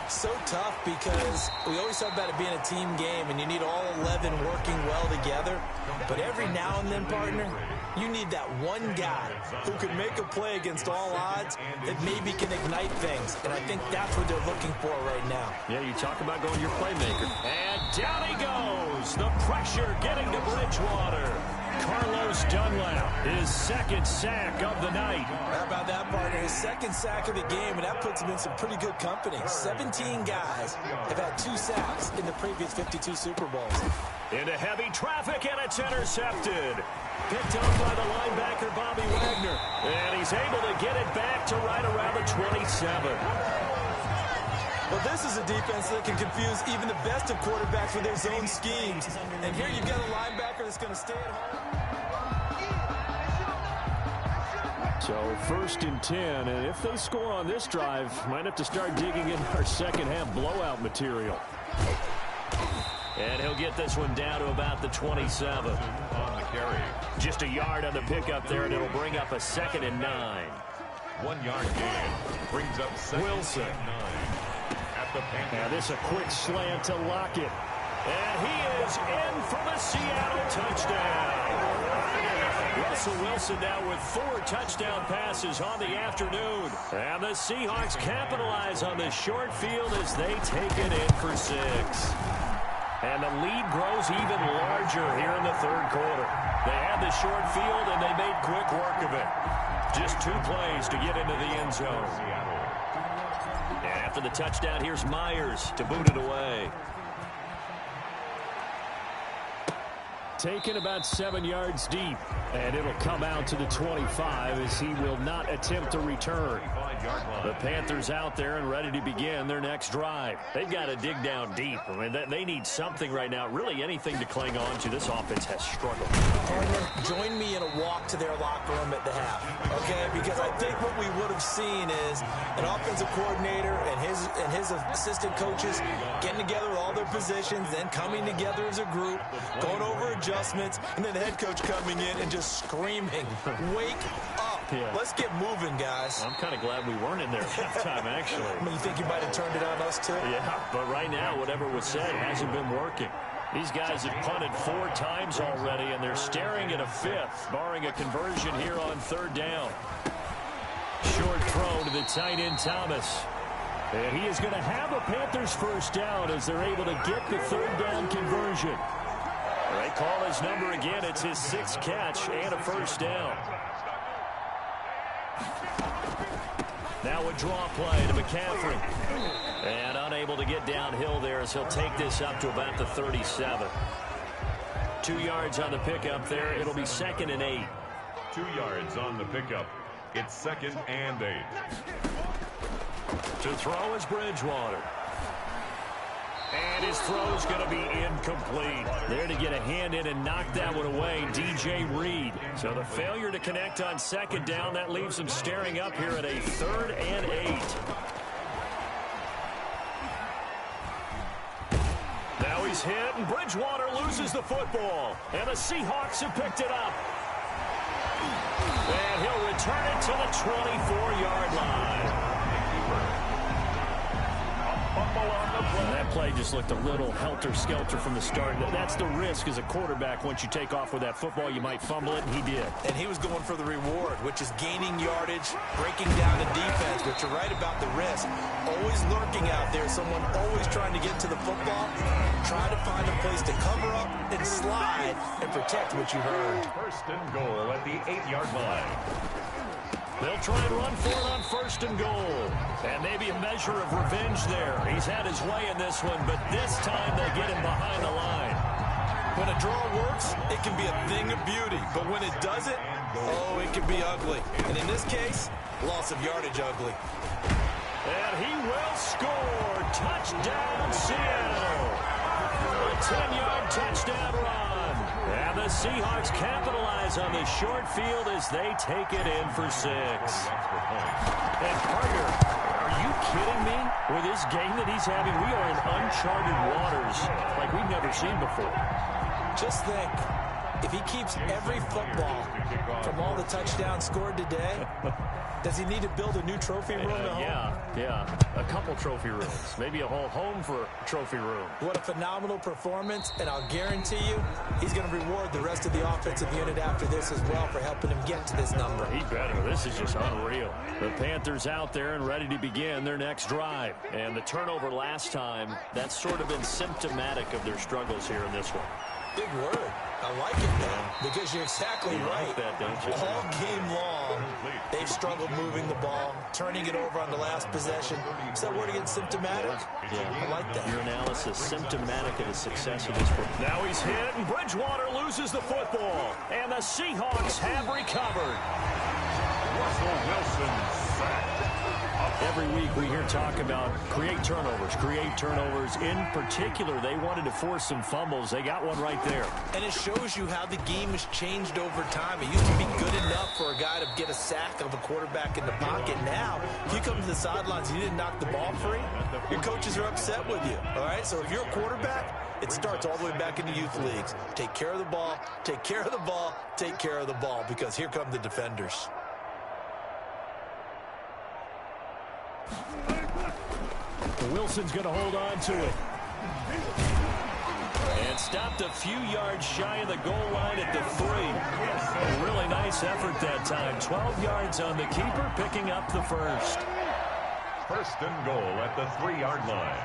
Speaker 3: So tough because we always talk about it being a team game, and you need all 11 working well together. But every now and then, partner, You need that one guy who can make a play against all odds that maybe can ignite things. And I think that's what they're looking for right now.
Speaker 2: Yeah, you talk about going your playmaker. And down he goes. The pressure getting to Bridgewater. Carlos Dunlap, his second sack of the night.
Speaker 3: How about that, partner? His second sack of the game, and that puts him in some pretty good company. 17 guys have had 2 sacks in the previous 52 Super Bowls.
Speaker 2: Into heavy traffic, and it's intercepted. Picked up by the linebacker, Bobby Wagner. And he's able to get it back to right around the 27.
Speaker 3: Well, this is a defense that can confuse even the best of quarterbacks with their zone schemes. And here you've got a linebacker that's going to stay at home.
Speaker 2: So 1st and 10, and if they score on this drive, might have to start digging in our second half blowout material. And he'll get this one down to about the 27.
Speaker 1: On the carry.
Speaker 2: Just a yard on the pickup there, and it'll bring up a 2nd and 9.
Speaker 1: 1 yard gain. Brings up 2nd
Speaker 2: Wilson.
Speaker 1: and 9. At the Panthers.
Speaker 2: Now this a quick slant to Lockett. And he is in for the Seattle touchdown. Russell Wilson now with 4 touchdown passes on the afternoon. And the Seahawks capitalize on the short field as they take it in for 6. And the lead grows even larger here in the 3rd quarter. They had the short field, and they made quick work of it. Just 2 plays to get into the end zone. And after the touchdown, here's Myers to boot it away. Taken about 7 yards deep, and it'll come out to the 25 as he will not attempt to return. The Panthers out there and ready to begin their next drive. They've got to dig down deep. I mean, they need something right now, really anything to cling on to. This offense has struggled.
Speaker 3: Partner, join me in a walk to their locker room at the half, okay? Because I think what we would have seen is an offensive coordinator and his assistant coaches getting together with all their positions, then coming together as a group, going over adjustments, and then the head coach coming in and just screaming, "Wake up.
Speaker 2: Yeah.
Speaker 3: Let's get moving, guys."
Speaker 2: I'm kind of glad we weren't in there at halftime, actually.
Speaker 3: I mean, you think you might have turned it on us, too?
Speaker 2: Yeah, but right now, whatever was said hasn't been working. These guys have punted 4 times already, and they're staring at a 5th, barring a conversion here on 3rd down. Short throw to the tight end, Thomas. And he is going to have a Panthers 1st down as they're able to get the 3rd down conversion. They call his number again. It's his 6th catch and a 1st down. Now a draw play to McCaffrey. And unable to get downhill there as he'll take this up to about the 37. 2 yards on the pickup there. It'll be 2nd and 8.
Speaker 1: 2 yards on the pickup. It's 2nd and 8.
Speaker 2: To throw is Bridgewater. And his throw's going to be incomplete. There to get a hand in and knock that one away, DJ Reed. So the failure to connect on 2nd down, that leaves him staring up here at a 3rd and 8. Now he's hit, and Bridgewater loses the football. And the Seahawks have picked it up. And he'll return it to the 24-yard line. That play just looked a little helter-skelter from the start. That's the risk as a quarterback. Once you take off with that football, you might fumble it, and he did.
Speaker 3: And he was going for the reward, which is gaining yardage, breaking down the defense. But you're right about the risk. Always lurking out there, someone always trying to get to the football. Try to find a place to cover up and slide and protect what you heard.
Speaker 1: 1st and goal at the 8-yard line.
Speaker 2: They'll try and run for it on 1st and goal. And maybe a measure of revenge there. He's had his way in this one, but this time they get him behind the line.
Speaker 3: When a draw works, it can be a thing of beauty. But when it doesn't, oh, it can be ugly. And in this case, loss of yardage ugly.
Speaker 2: And he will score. Touchdown, Seattle. A 10-yard touchdown run. And the Seahawks capitalize on the short field as they take it in for 6. And partner, are you kidding me? With this game that he's having, we are in uncharted waters like we've never seen before.
Speaker 3: Just think, if he keeps every football from all the touchdowns scored today, does he need to build a new trophy room at home?
Speaker 2: Yeah. A couple trophy rooms. Maybe a whole home for a trophy room.
Speaker 3: What a phenomenal performance, and I'll guarantee you he's going to reward the rest of the offensive unit after this as well for helping him get to this number.
Speaker 2: He better. This is just unreal. The Panthers out there and ready to begin their next drive. And the turnover last time, that's sort of been symptomatic of their struggles here in this one.
Speaker 3: Big word. I like it now because you're exactly right.
Speaker 2: Like that, don't you?
Speaker 3: All game long, they've struggled moving the ball, turning it over on the last possession. Is that word again, symptomatic?
Speaker 2: Yeah.
Speaker 3: I like that.
Speaker 2: Your analysis, symptomatic of the success of this one. Now he's hit, and Bridgewater loses the football. And the Seahawks have recovered.
Speaker 1: Russell Wilson sacked.
Speaker 2: Every week we hear talk about create turnovers. In particular, they wanted to force some fumbles. They got one right there.
Speaker 3: And it shows you how the game has changed over time. It used to be good enough for a guy to get a sack of a quarterback in the pocket. Now, if you come to the sidelines and you didn't knock the ball free, your coaches are upset with you. All right, so if you're a quarterback, it starts all the way back in the youth leagues. Take care of the ball, take care of the ball, take care of the ball, because here come the defenders.
Speaker 2: Wilson's going to hold on to it. And stopped a few yards shy of the goal line at the 3. A really nice effort that time. 12 yards on the keeper, picking up the first.
Speaker 1: First and goal at the 3-yard line.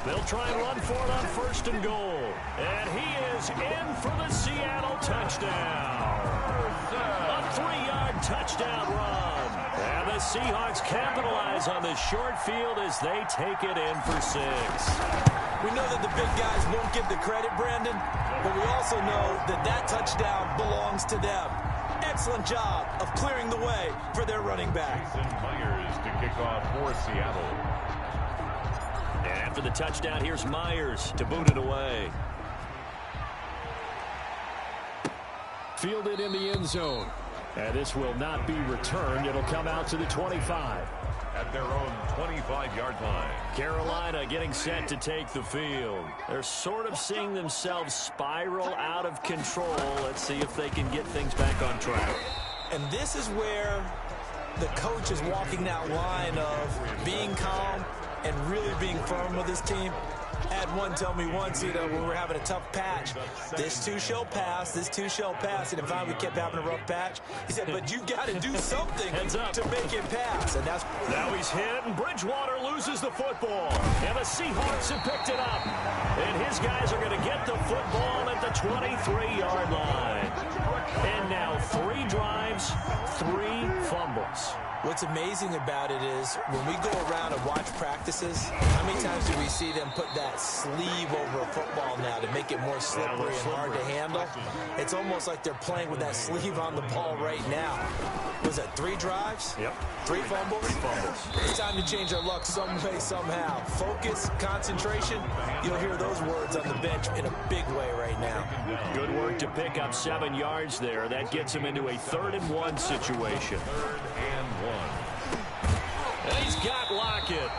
Speaker 2: They'll try and run for it on first and goal. And he is in for the Seattle touchdown. A 3-yard touchdown run. And the Seahawks capitalize on this short field as they take it in for 6.
Speaker 3: We know that the big guys won't give the credit, Brandon, but we also know that that touchdown belongs to them. Excellent job of clearing the way for their running back.
Speaker 1: Myers to kick off for Seattle.
Speaker 2: And after the touchdown, here's Myers to boot it away. Fielded in the end zone. And this will not be returned. It'll come out to the 25.
Speaker 1: At their own 25-yard line.
Speaker 2: Carolina getting set to take the field. They're sort of seeing themselves spiral out of control. Let's see if they can get things back on track.
Speaker 3: And this is where the coach is walking that line of being calm and really being firm with his team. I had one tell me once, when we were having a tough patch, this too shall pass, this too shall pass. And finally we kept having a rough patch. He said, but you got to do something to make it pass. And that's
Speaker 2: now he's hit, and Bridgewater loses the football. And the Seahawks have picked it up. And his guys are going to get the football at the 23-yard line. And now 3 drives, 3 fumbles.
Speaker 3: What's amazing about it is when we go around and watch practices, how many times do we see them put that sleeve over a football now to make it more slippery and hard to handle? It's almost like they're playing with that sleeve on the ball right now. Was that 3 drives?
Speaker 2: Yep.
Speaker 3: 3 fumbles?
Speaker 2: 3 fumbles.
Speaker 3: It's time to change our luck some way, somehow. Focus, concentration, you'll hear those words on the bench in a big way right now.
Speaker 2: Good work to pick up 7 yards there. That gets him into a 3rd and 1 situation.
Speaker 1: 3rd and 1.
Speaker 2: And he's got Lockett.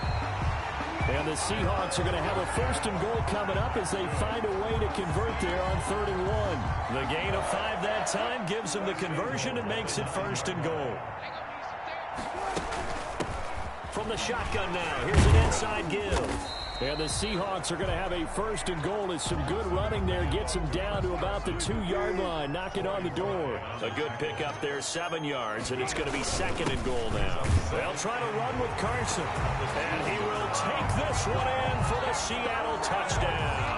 Speaker 2: And the Seahawks are going to have a 1st and goal coming up as they find a way to convert there on 3rd and 1. The gain of 5 that time gives them the conversion and makes it 1st and goal. From the shotgun now, here's an inside give. And the Seahawks are going to have a 1st and goal as some good running there gets them down to about the 2-yard line, knocking on the door. A good pickup there, 7 yards, and it's going to be 2nd and goal now. They'll try to run with Carson, and he will take this one in for the Seattle touchdown.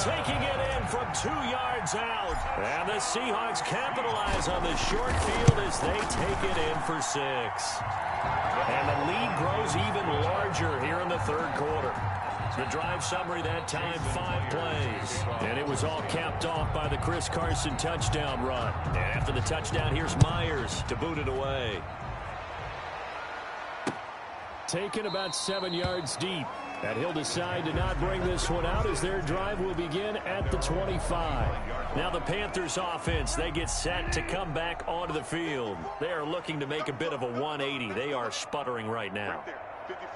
Speaker 2: Taking it in from 2 yards out, and the Seahawks capitalize on the short field as they take it in for 6. And the lead grows even larger here in the 3rd quarter. The drive summary that time, 5 plays. And it was all capped off by the Chris Carson touchdown run. And after the touchdown, here's Myers to boot it away. Taken about 7 yards deep. And he'll decide to not bring this one out as their drive will begin at the 25. Now the Panthers offense, they get set to come back onto the field. They are looking to make a bit of a 180. They are sputtering right now.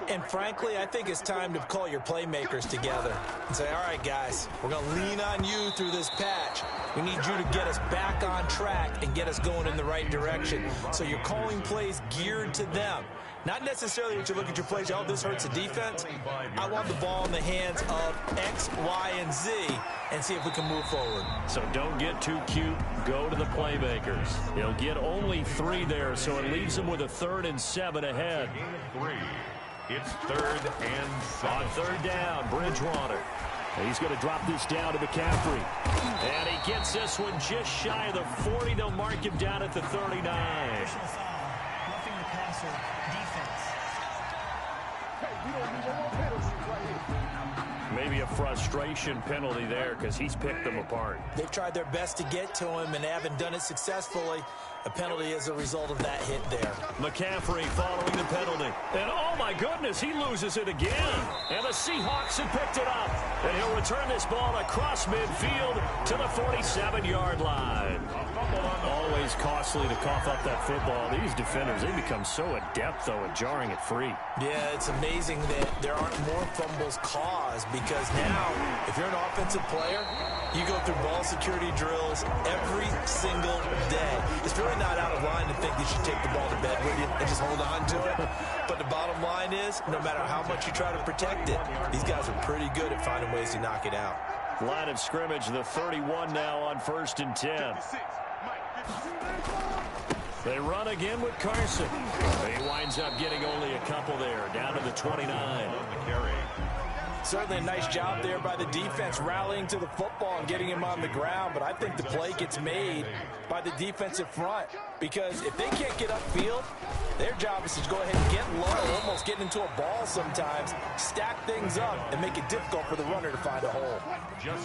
Speaker 3: And frankly, I think it's time to call your playmakers together and say, all right, guys, we're going to lean on you through this patch. We need you to get us back on track and get us going in the right direction. So you're calling plays geared to them. Not necessarily that you look at your plays, oh, this hurts the defense. I want the ball in the hands of X, Y, and Z and see if we can move forward.
Speaker 2: So don't get too cute. Go to the playmakers. He'll get only 3 there, so it leaves him with a 3rd and 7 ahead.
Speaker 1: Gain of 3. It's 3rd and 7.
Speaker 2: On 3rd down, Bridgewater. He's going to drop this down to McCaffrey. And he gets this one just shy of the 40. They'll mark him down at the 39.
Speaker 5: Additional foul. Roughing the passer. Defense.
Speaker 4: Hey, we don't need no more penalties right here.
Speaker 2: Maybe a frustration penalty there because he's picked them apart.
Speaker 3: They've tried their best to get to him and haven't done it successfully. A penalty as a result of that hit there.
Speaker 2: McCaffrey following the penalty. And oh my goodness, he loses it again. And the Seahawks have picked it up. And he'll return this ball across midfield to the 47-yard line. Always costly to cough up that football. These defenders, they become so adept, though, at jarring it free.
Speaker 3: Yeah, it's amazing that there aren't more fumbles caused because now, if you're an offensive player, you go through ball security drills every single day. It's really not out of line to think you should take the ball to bed with you and just hold on to it. But the bottom line is, no matter how much you try to protect it, these guys are pretty good at finding ways to knock it out.
Speaker 2: Line of scrimmage, the 31 now on 1st and 10. They run again with Carson. He winds up getting only a couple there, down to the 29.
Speaker 3: Certainly a nice job there by the defense rallying to the football and getting him on the ground, but I think the play gets made by the defensive front because if they can't get upfield, their job is to go ahead and get low, almost getting into a ball sometimes, stack things up, and make it difficult for the runner to find a hole.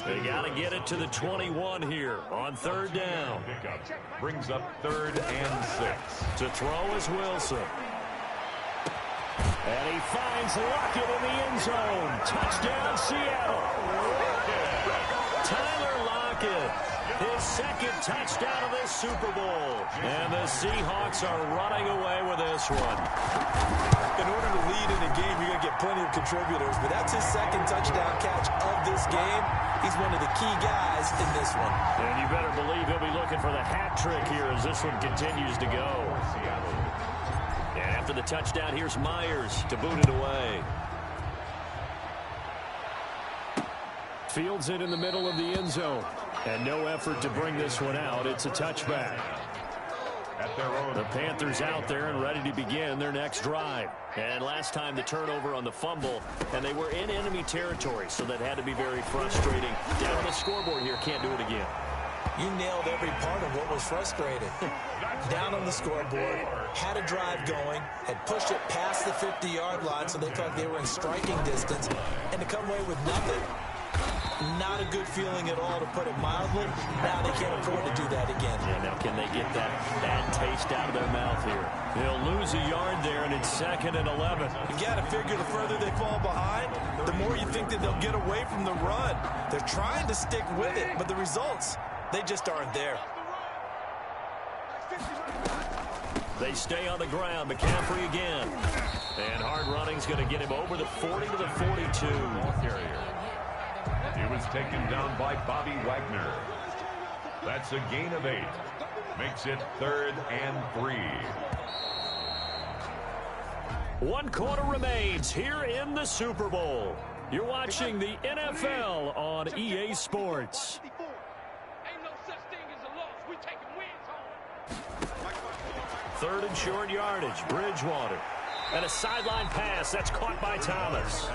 Speaker 2: They got to get it to the 21 here on 3rd down.
Speaker 1: Brings up 3rd and 6.
Speaker 2: To throw is Wilson. And he finds Lockett in the end zone. Touchdown, Seattle. Tyler Lockett, his 2nd touchdown of this Super Bowl. And the Seahawks are running away with this one.
Speaker 3: In order to lead in a game, you're going to get plenty of contributors, but that's his 2nd touchdown catch of this game. He's one of the key guys in this one.
Speaker 2: And you better believe he'll be looking for the hat trick here as this one continues to go. And after the touchdown, here's Myers to boot it away. Fields it in the middle of the end zone. And no effort to bring this one out. It's a touchback.
Speaker 1: At their own.
Speaker 2: The Panthers out there and ready to begin their next drive. And last time the turnover on the fumble, and they were in enemy territory, so that had to be very frustrating. Down on the scoreboard here, can't do it again.
Speaker 3: You nailed every part of what was frustrating. Down on the scoreboard, had a drive going, had pushed it past the 50-yard line so they felt they were in striking distance, and to come away with nothing, not a good feeling at all, to put it mildly. Now they can't afford to do that again.
Speaker 2: Yeah, now can they get that bad taste out of their mouth here? They'll lose a yard there, and it's 2nd and 11.
Speaker 3: You got to figure the further they fall behind, the more you think that they'll get away from the run. They're trying to stick with it, but the results, they just aren't there.
Speaker 2: They stay on the ground. McCaffrey again. And hard running's going to get him over the 40 to the 42.
Speaker 1: He was taken down by Bobby Wagner. That's a gain of 8. Makes it 3rd and 3.
Speaker 2: 1 quarter remains here in the Super Bowl. You're watching the NFL on EA Sports.
Speaker 4: Ain't no such thing as a loss. We taking wins home.
Speaker 2: 3rd and short yardage. Bridgewater. And a sideline pass. That's caught by Thomas.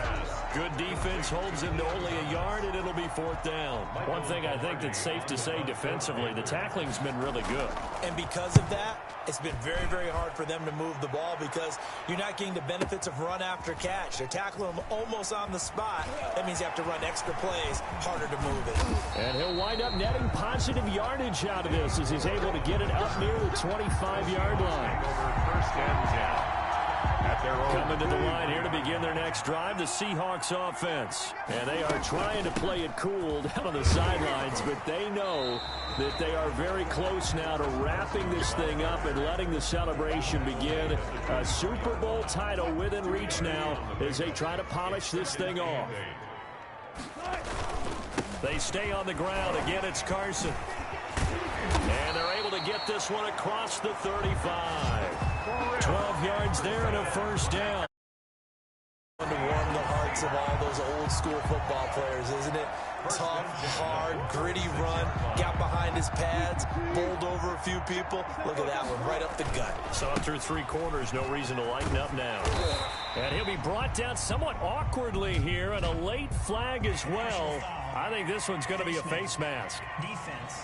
Speaker 2: Good defense holds him to only a yard, and it'll be 4th down. One thing I think that's safe to say defensively, the tackling's been really good.
Speaker 3: And because of that, it's been very, very hard for them to move the ball because you're not getting the benefits of run after catch. They're tackling them almost on the spot. That means you have to run extra plays, harder to move it.
Speaker 2: And he'll wind up netting positive yardage out of this as he's able to get it up near the 25-yard line.
Speaker 1: Over 1st and 10. At their own.
Speaker 2: Coming Coming to the line here to begin their next drive, the Seahawks offense. And they are trying to play it cool down on the sidelines, but they know that they are very close now to wrapping this thing up and letting the celebration begin. A Super Bowl title within reach now as they try to polish this thing off. They stay on the ground. Again, it's Carson. And they're able to get this one across the 35. 12 yards there and a first down.
Speaker 3: To warm the hearts of all those old school football players, isn't it? Tough, hard, gritty run, got behind his pads, bowled over a few people. Look at that one, right up the gut.
Speaker 2: So through 3 quarters, no reason to lighten up now. And he'll be brought down somewhat awkwardly here, and a late flag as well. I think this one's going to be a face mask.
Speaker 5: Defense.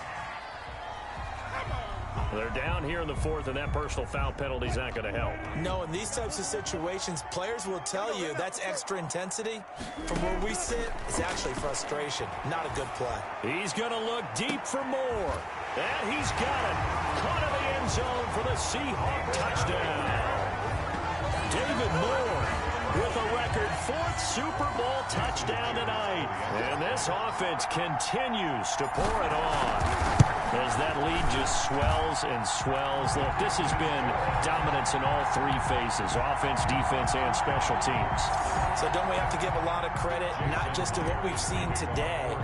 Speaker 2: They're down here in the 4th, and that personal foul penalty is not going to help.
Speaker 3: No, in these types of situations, players will tell you that's extra intensity. From where we sit, it's actually frustration. Not a good play.
Speaker 2: He's going to look deep for more. And he's got it. Caught in the end zone for the Seahawk touchdown. David Moore with a record 4th Super Bowl touchdown tonight. And this offense continues to pour it on as that lead just swells and swells. Look, this has been dominance in all 3 phases, offense, defense, and special teams.
Speaker 3: So don't we have to give a lot of credit, not just to what we've seen today,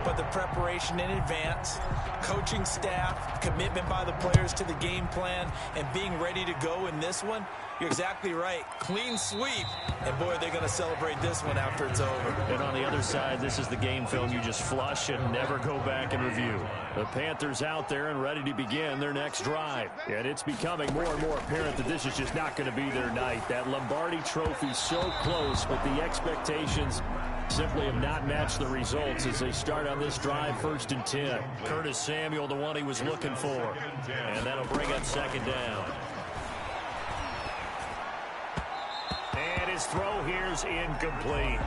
Speaker 3: but the preparation in advance, coaching staff, commitment by the players to the game plan, and being ready to go in this one? You're exactly right. Clean sweep. And, boy, they're going to celebrate this one after it's over.
Speaker 2: And on the other side, this is the game film you just flush and never go back and review. The Panthers out there and ready to begin their next drive. And it's becoming more and more apparent that this is just not going to be their night. That Lombardi trophy so close, but the expectations simply have not matched the results as they start on this drive 1st and 10. Curtis Samuel, the one he was looking for. And that'll bring up 2nd down. And his throw here's incomplete.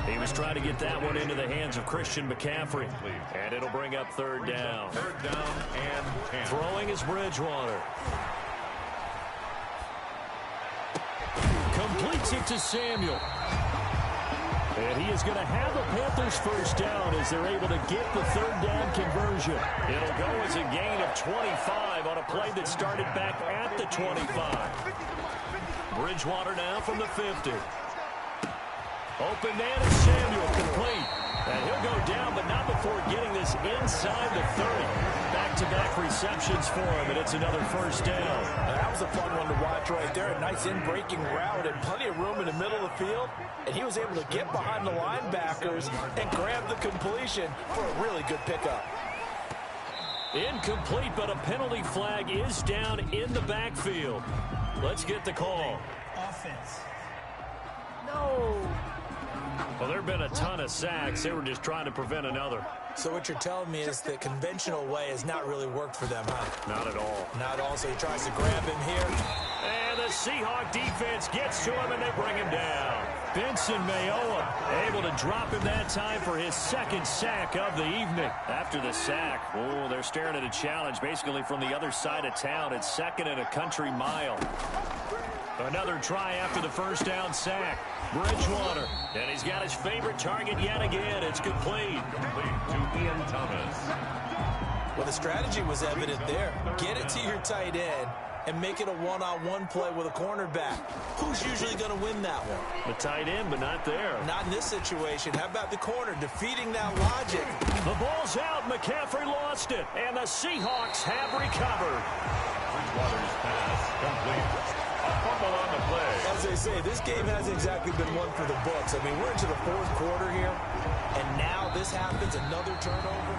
Speaker 2: He was trying to get that one into the hands of Christian McCaffrey. And it'll bring up 3rd down.
Speaker 1: 3rd down and 10.
Speaker 2: Throwing is Bridgewater. Completes it to Samuel. And he is going to have the Panthers 1st down as they're able to get the 3rd down conversion. It'll go as a gain of 25 on a play that started back at the 25. Bridgewater now from the 50. Open man is Samuel, complete. And he'll go down, but not before getting this inside the 30. Back-to-back receptions for him, and it's another 1st down.
Speaker 3: That was a fun one to watch right there. A nice in-breaking route and plenty of room in the middle of the field. And he was able to get behind the linebackers and grab the completion for a really good pickup.
Speaker 2: Incomplete, but a penalty flag is down in the backfield. Let's get the call.
Speaker 5: Offense.
Speaker 3: No.
Speaker 2: Well, there have been a ton of sacks. They were just trying to prevent another.
Speaker 3: So what you're telling me is the conventional way has not really worked for them, huh?
Speaker 2: Not at all.
Speaker 3: Not at all. So he tries to grab him here.
Speaker 2: And the Seahawk defense gets to him, and they bring him down. Benson Mayowa able to drop him that time for his 2nd sack of the evening. After the sack, oh, they're staring at a challenge basically from the other side of town. It's 2nd and a country mile. Another try after the 1st down sack. Bridgewater. And he's got his favorite target yet again. It's complete.
Speaker 1: Complete to Ian Thomas.
Speaker 3: Well, the strategy was evident there. Get it to your tight end and make it a one-on-one play with a cornerback. Who's usually going to win that one?
Speaker 2: The tight end, but not there.
Speaker 3: Not in this situation. How about the corner defeating that logic?
Speaker 2: The ball's out. McCaffrey lost it. And the Seahawks have recovered.
Speaker 1: Bridgewater's pass complete. A fumble on the play.
Speaker 3: As they say, this game hasn't exactly been one for the books. I mean, we're into the 4th quarter here, and now this happens, another turnover.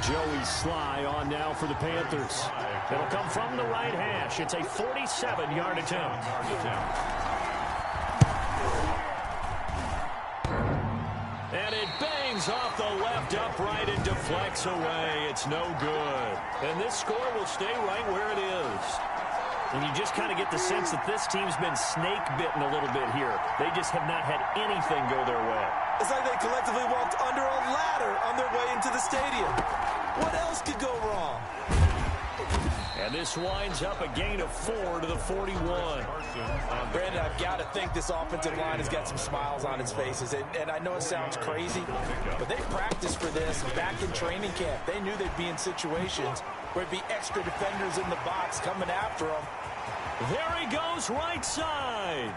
Speaker 2: Joey Sly on now for the Panthers. It'll come from the right hash. It's a 47-yard attempt. And it bangs off the left upright and deflects away. It's no good. And this score will stay right where it is. And you just kind of get the sense that this team's been snake-bitten a little bit here. They just have not had anything go their way.
Speaker 3: It's like they collectively walked under a ladder on their way into the stadium. What else could go wrong?
Speaker 2: And this winds up a gain of 4 to the 41.
Speaker 3: Brandon, I've got to think this offensive line has got some smiles on its faces. And I know it sounds crazy, but they practiced for this back in training camp. They knew they'd be in situations where there'd be extra defenders in the box coming after them.
Speaker 2: There he goes, right side.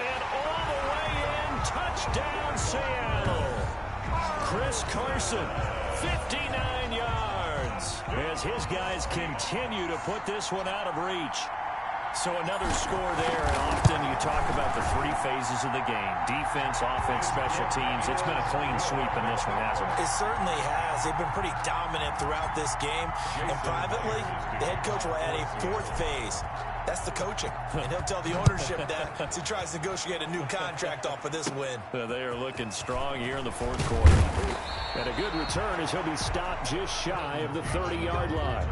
Speaker 2: And all the way in, touchdown Seattle. Chris Carson, 59 yards, as his guys continue to put this one out of reach. So another score there, and often you talk about the three phases of the game: defense, offense, special teams. It's been a clean sweep in this one, hasn't it?
Speaker 3: It certainly has. They've been pretty dominant throughout this game. And privately, the head coach will add a fourth phase. That's the coaching. And he'll tell the ownership that as he tries to negotiate a new contract off of this win.
Speaker 2: They are looking strong here in the fourth quarter. And a good return as he'll be stopped just shy of the 30-yard line.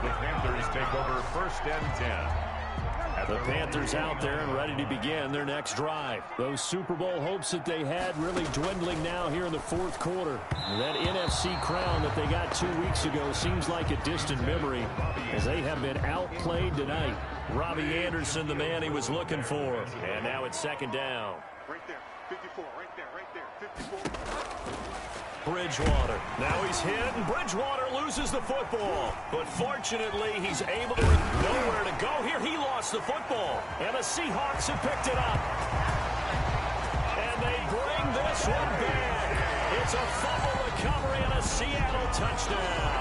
Speaker 1: The Panthers take over 1st and 10.
Speaker 2: The Panthers out there and ready to begin their next drive. Those Super Bowl hopes that they had really dwindling now here in the fourth quarter. That NFC crown that they got 2 weeks ago seems like a distant memory as they have been outplayed tonight. Robbie Anderson, the man he was looking for. And now it's 2nd down.
Speaker 4: Right there, 54, right there, 54.
Speaker 2: Bridgewater. Now he's hit, and Bridgewater loses the football. But fortunately, he's able to nowhere to go here. He lost the football, and the Seahawks have picked it up. And they bring this one back. It's a fumble recovery and a Seattle touchdown.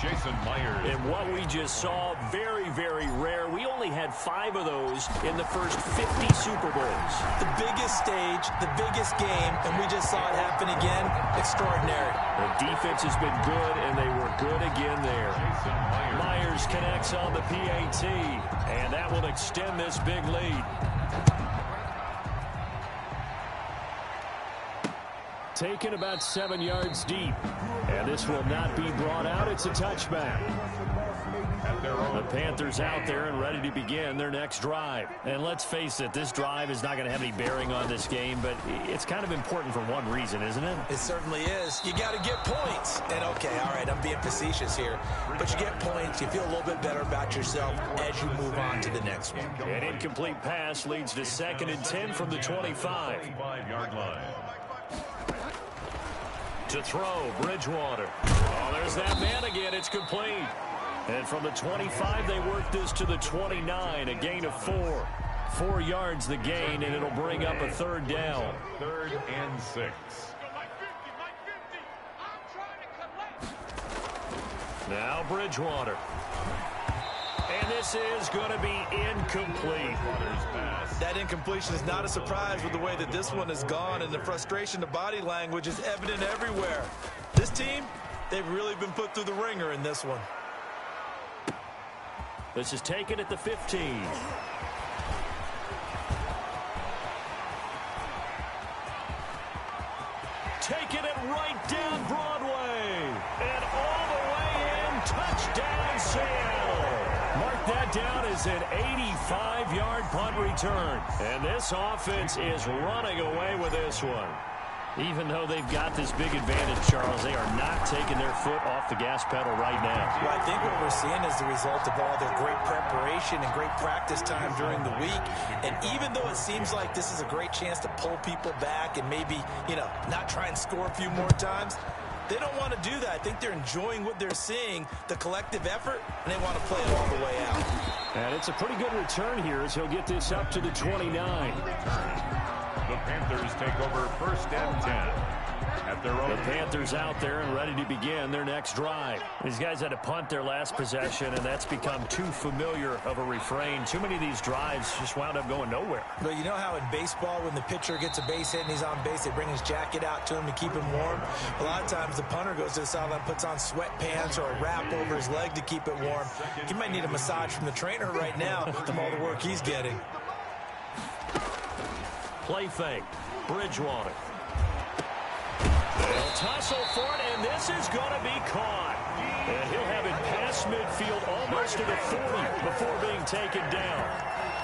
Speaker 1: Jason Myers.
Speaker 2: And what we just saw, very, very rare. We only had 5 of those in the first 50 Super Bowls.
Speaker 3: The biggest stage, the biggest game, and we just saw it happen again. Extraordinary.
Speaker 2: The defense has been good, and they were good again there. Myers connects on the PAT, and that will extend this big lead. Taken about 7 yards deep. And this will not be brought out. It's a touchback. The Panthers out there and ready to begin their next drive. And let's face it, this drive is not going to have any bearing on this game, but it's kind of important for one reason, isn't it?
Speaker 3: It certainly is. You got to get points. And okay, all right, I'm being facetious here, but you get points, you feel a little bit better about yourself as you move on to the next one.
Speaker 2: An incomplete pass leads to 2nd and 10 from the 25.
Speaker 1: 25-yard line.
Speaker 2: To throw, Bridgewater. Oh, there's that man again. It's complete. And from the 25, they work this to the 29, a gain of 4. 4 yards the gain, and it'll bring up a 3rd down.
Speaker 1: 3rd and 6.
Speaker 2: Now Bridgewater. And this is going to be incomplete.
Speaker 3: That incompletion is not a surprise with the way that this one has gone, and the frustration, the body language is evident everywhere. This team, they've really been put through the ringer in this one.
Speaker 2: This is taken at the 15. Taking it right down Broadway. And all the way in, touchdown Seattle. Mark that down as an 85-yard punt return. And this offense is running away with this one. Even though they've got this big advantage, Charles, they are not taking their foot off the gas pedal right now.
Speaker 3: Well, I think what we're seeing is the result of all their great preparation and great practice time during the week. And even though it seems like this is a great chance to pull people back and maybe, not try and score a few more times, they don't want to do that. I think they're enjoying what they're seeing, the collective effort, and they want to play it all the way out.
Speaker 2: And it's a pretty good return here as he'll get this up to the 29.
Speaker 1: The Panthers take over 1st and 10. At their own.
Speaker 2: The Panthers out there and ready to begin their next drive. These guys had to punt their last possession, and that's become too familiar of a refrain. Too many of these drives just wound up going nowhere.
Speaker 3: But you know how in baseball, when the pitcher gets a base hit and he's on base, they bring his jacket out to him to keep him warm? A lot of times the punter goes to the sideline, puts on sweatpants or a wrap over his leg to keep it warm. He might need a massage from the trainer right now from all the work he's getting.
Speaker 2: Play fake. Bridgewater. They'll tussle for it, and this is going to be caught. And he'll have it past midfield almost to the 40 before being taken down.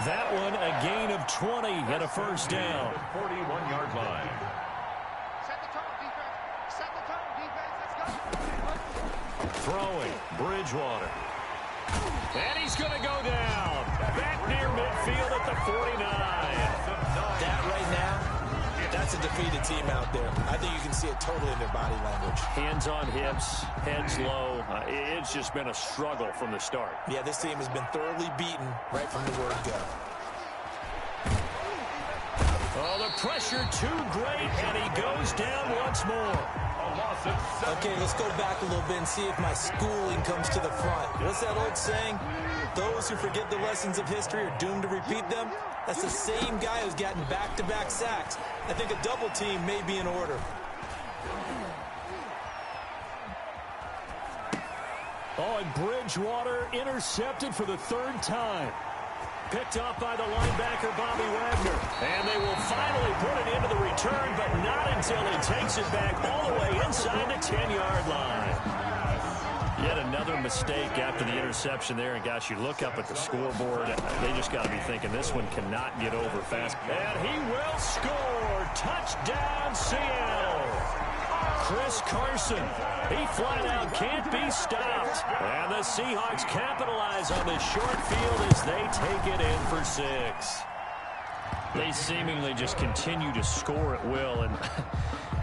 Speaker 2: That one a gain of 20 and a 1st down.
Speaker 1: 41-yard line.
Speaker 4: Set the tone, defense. Set the
Speaker 2: Throwing, Bridgewater. And he's going to go down. Back near midfield at the 49.
Speaker 3: That right now, that's a defeated team out there. I think you can see it totally in their body language.
Speaker 2: Hands on hips, heads low. It's just been a struggle from the start.
Speaker 3: Yeah, this team has been thoroughly beaten right from the word go.
Speaker 2: Oh, the pressure too great, and he goes down once more.
Speaker 3: Okay, let's go back a little bit and see if my schooling comes to the front. What's that old saying? Those who forget the lessons of history are doomed to repeat them. That's the same guy who's gotten back-to-back sacks. I think a double team may be in order.
Speaker 2: Oh, and Bridgewater intercepted for the third time. Picked off by the linebacker, Bobby Wagner. And they will finally put it into the return, but not until he takes it back all the way inside the 10-yard line. Yet another mistake after the interception there. And, gosh, you look up at the scoreboard, they just got to be thinking this one cannot get over fast. And he will score. Touchdown, Seattle. Chris Carson, he flat out can't be stopped. And the Seahawks capitalize on this short field as they take it in for 6. They seemingly just continue to score at will, and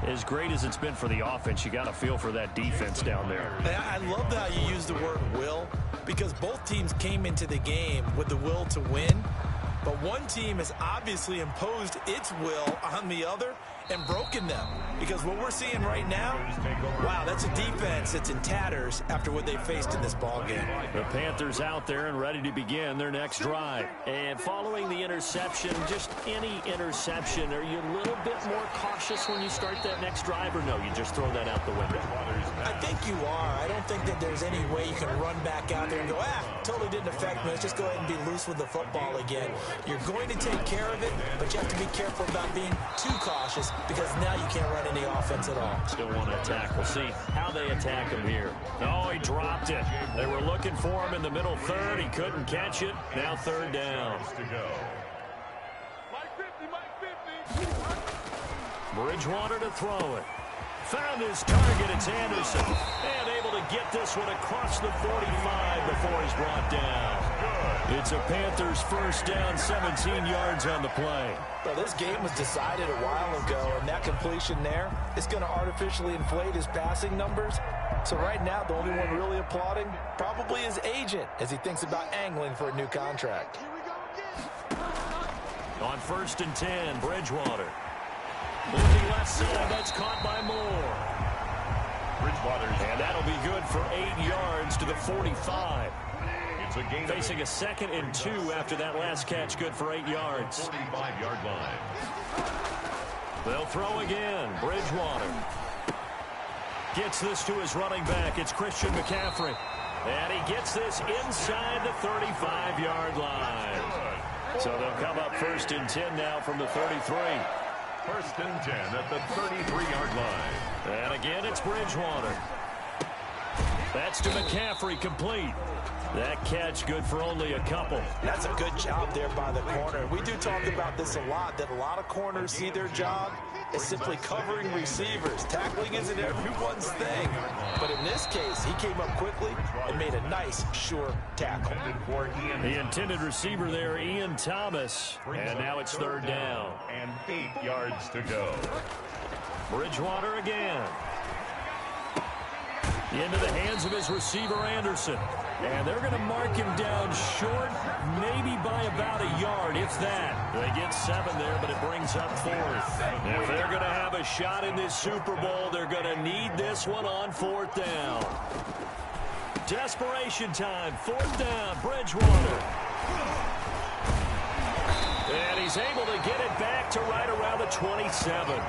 Speaker 2: as great as it's been for the offense, you got to feel for that defense down there.
Speaker 3: I love how you use the word will, because both teams came into the game with the will to win, but one team has obviously imposed its will on the other and broken them. Because what we're seeing right now, wow, that's a defense that's in tatters after what they faced in this ballgame.
Speaker 2: The Panthers out there and ready to begin their next drive. And following the interception, just any interception, are you a little bit more cautious when you start that next drive, or no, you just throw that out the window?
Speaker 3: I think you are. I don't think that there's any way you can run back out there and go, totally didn't affect me. Let's just go ahead and be loose with the football again. You're going to take care of it, but you have to be careful about being too cautious, because now you can't run any offense at all.
Speaker 2: Still want to attack. We'll see how they attack him here. Oh, he dropped it. They were looking for him in the middle third. He couldn't catch it. Now third down. Bridgewater to throw it. Found his target. It's Anderson. And able to get this one across the 45 before he's brought down. It's a Panthers first down, 17 yards on the play.
Speaker 3: Well, this game was decided a while ago, and that completion there is going to artificially inflate his passing numbers. So right now, the only one really applauding probably his agent as he thinks about angling for a new contract.
Speaker 2: On 1st and 10, Bridgewater. Looking left side, that's caught by Moore.
Speaker 1: Bridgewater.
Speaker 2: And that'll be good for 8 yards to the 45. Facing a 2nd and 2 after that last catch, good for 8 yards.
Speaker 1: 45-yard line.
Speaker 2: They'll throw again. Bridgewater gets this to his running back. It's Christian McCaffrey. And he gets this inside the 35-yard line. So they'll come up 1st and 10 now from the 33.
Speaker 1: 1st and 10 at the 33-yard line.
Speaker 2: And again, it's Bridgewater. That's to McCaffrey, complete. That catch good for only a couple.
Speaker 3: That's a good job there by the corner. We do talk about this a lot, that a lot of corners see their job as simply covering receivers. Tackling isn't everyone's thing. But in this case, he came up quickly and made a nice, sure tackle.
Speaker 2: The intended receiver there, Ian Thomas. And now it's third down.
Speaker 1: And 8 yards to go.
Speaker 2: Bridgewater again. Into the hands of his receiver, Anderson. And they're going to mark him down short, maybe by about a yard, if that. They get 7 there, but it brings up 4th. If they're going to have a shot in this Super Bowl, they're going to need this one on 4th down. Desperation time, 4th down, Bridgewater. And he's able to get it back to right around the 27.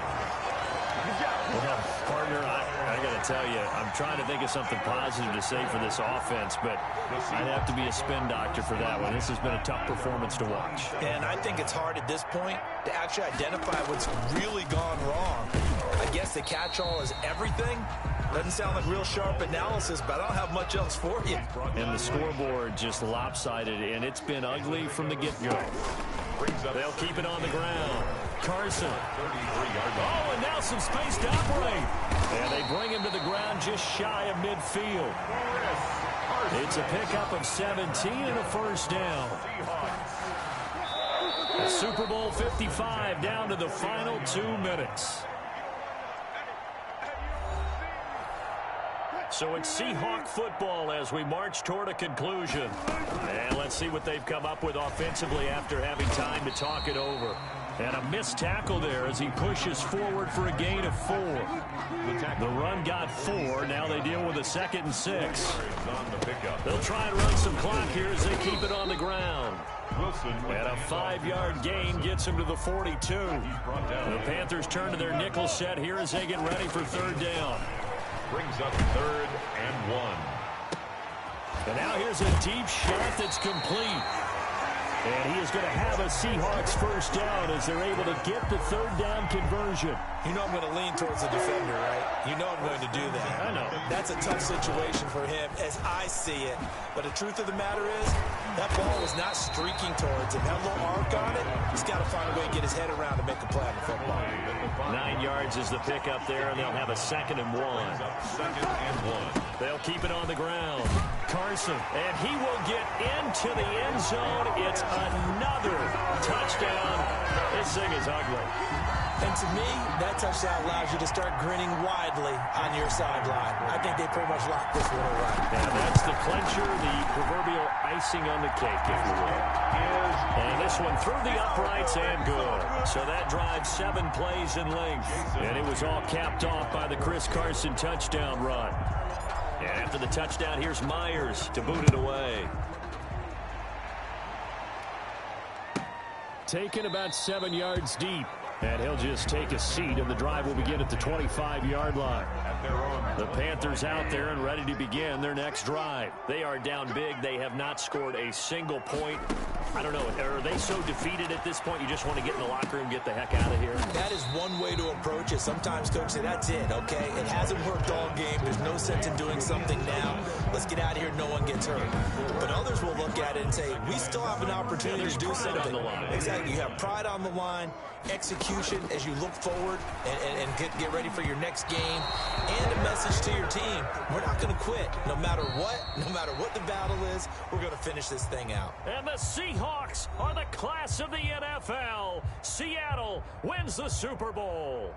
Speaker 2: Well, partner, I got to tell you, I'm trying to think of something positive to say for this offense, but I'd have to be a spin doctor for that one. This has been a tough performance to watch.
Speaker 3: And I think it's hard at this point to actually identify what's really gone wrong. I guess the catch-all is everything. Doesn't sound like real sharp analysis, but I don't have much else for you.
Speaker 2: And the scoreboard just lopsided, and it's been ugly from the get-go. They'll keep it on the ground. Carson. Oh, and now some space to operate. And they bring just shy of midfield. It's a pickup of 17 and a first down. Super Bowl 55 down to the final 2 minutes. So it's Seahawk football as we march toward a conclusion. And let's see what they've come up with offensively after having time to talk it over. And a missed tackle there as he pushes forward for a gain of 4. The run got 4. Now they deal with a 2nd and 6. They'll try and run some clock here as they keep it on the ground. And a 5-yard gain gets him to the 42. The Panthers turn to their nickel set here as they get ready for 3rd down.
Speaker 1: Brings up 3rd and 1.
Speaker 2: And now here's a deep shot that's complete. And he is going to have a Seahawks first down as they're able to get the 3rd down conversion.
Speaker 3: You know I'm going to lean towards the defender, right? You know I'm going to do that.
Speaker 2: I know.
Speaker 3: That's a tough situation for him as I see it. But the truth of the matter is, that ball was not streaking towards him. Had a little arc on it. He's got to find a way to get his head around to make a play on the football.
Speaker 2: 9 yards is the pickup there, and they'll have a 2nd and 1.
Speaker 1: 2nd and 1.
Speaker 2: They'll keep it on the ground. Carson, and he will get into the end zone. It's another touchdown. This thing is ugly.
Speaker 3: And to me, that touchdown allows you to start grinning widely on your sideline. I think they pretty much locked this one away.
Speaker 2: And that's the clincher, the proverbial icing on the cake, if you will. And this one through the uprights and good. So that drives 7 plays in length. And it was all capped off by the Chris Carson touchdown run. And after the touchdown, here's Myers to boot it away. Taken about 7 yards deep. And he'll just take a seat, and the drive will begin at the 25-yard line. The Panthers out there and ready to begin their next drive. They are down big. They have not scored a single point. I don't know. Are they so defeated at this point you just want to get in the locker room and get the heck out of here?
Speaker 3: That is one way to approach it. Sometimes coaches say, that's it, okay? It hasn't worked all game. There's no sense in doing something now. Let's get out of here. No one gets hurt. But others will look at it and say, we still have an opportunity to do something.
Speaker 2: On the line.
Speaker 3: Exactly. You have pride on the line, execution as you look forward and get ready for your next game, and a message to your team. We're not going to quit. No matter what the battle is, we're going to finish this thing out.
Speaker 2: And the Seahawks are the class of the NFL. Seattle wins the Super Bowl.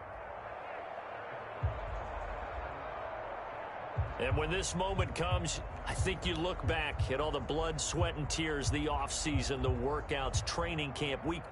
Speaker 2: And when this moment comes, I think you look back at all the blood, sweat, and tears, the offseason, the workouts, training camp, week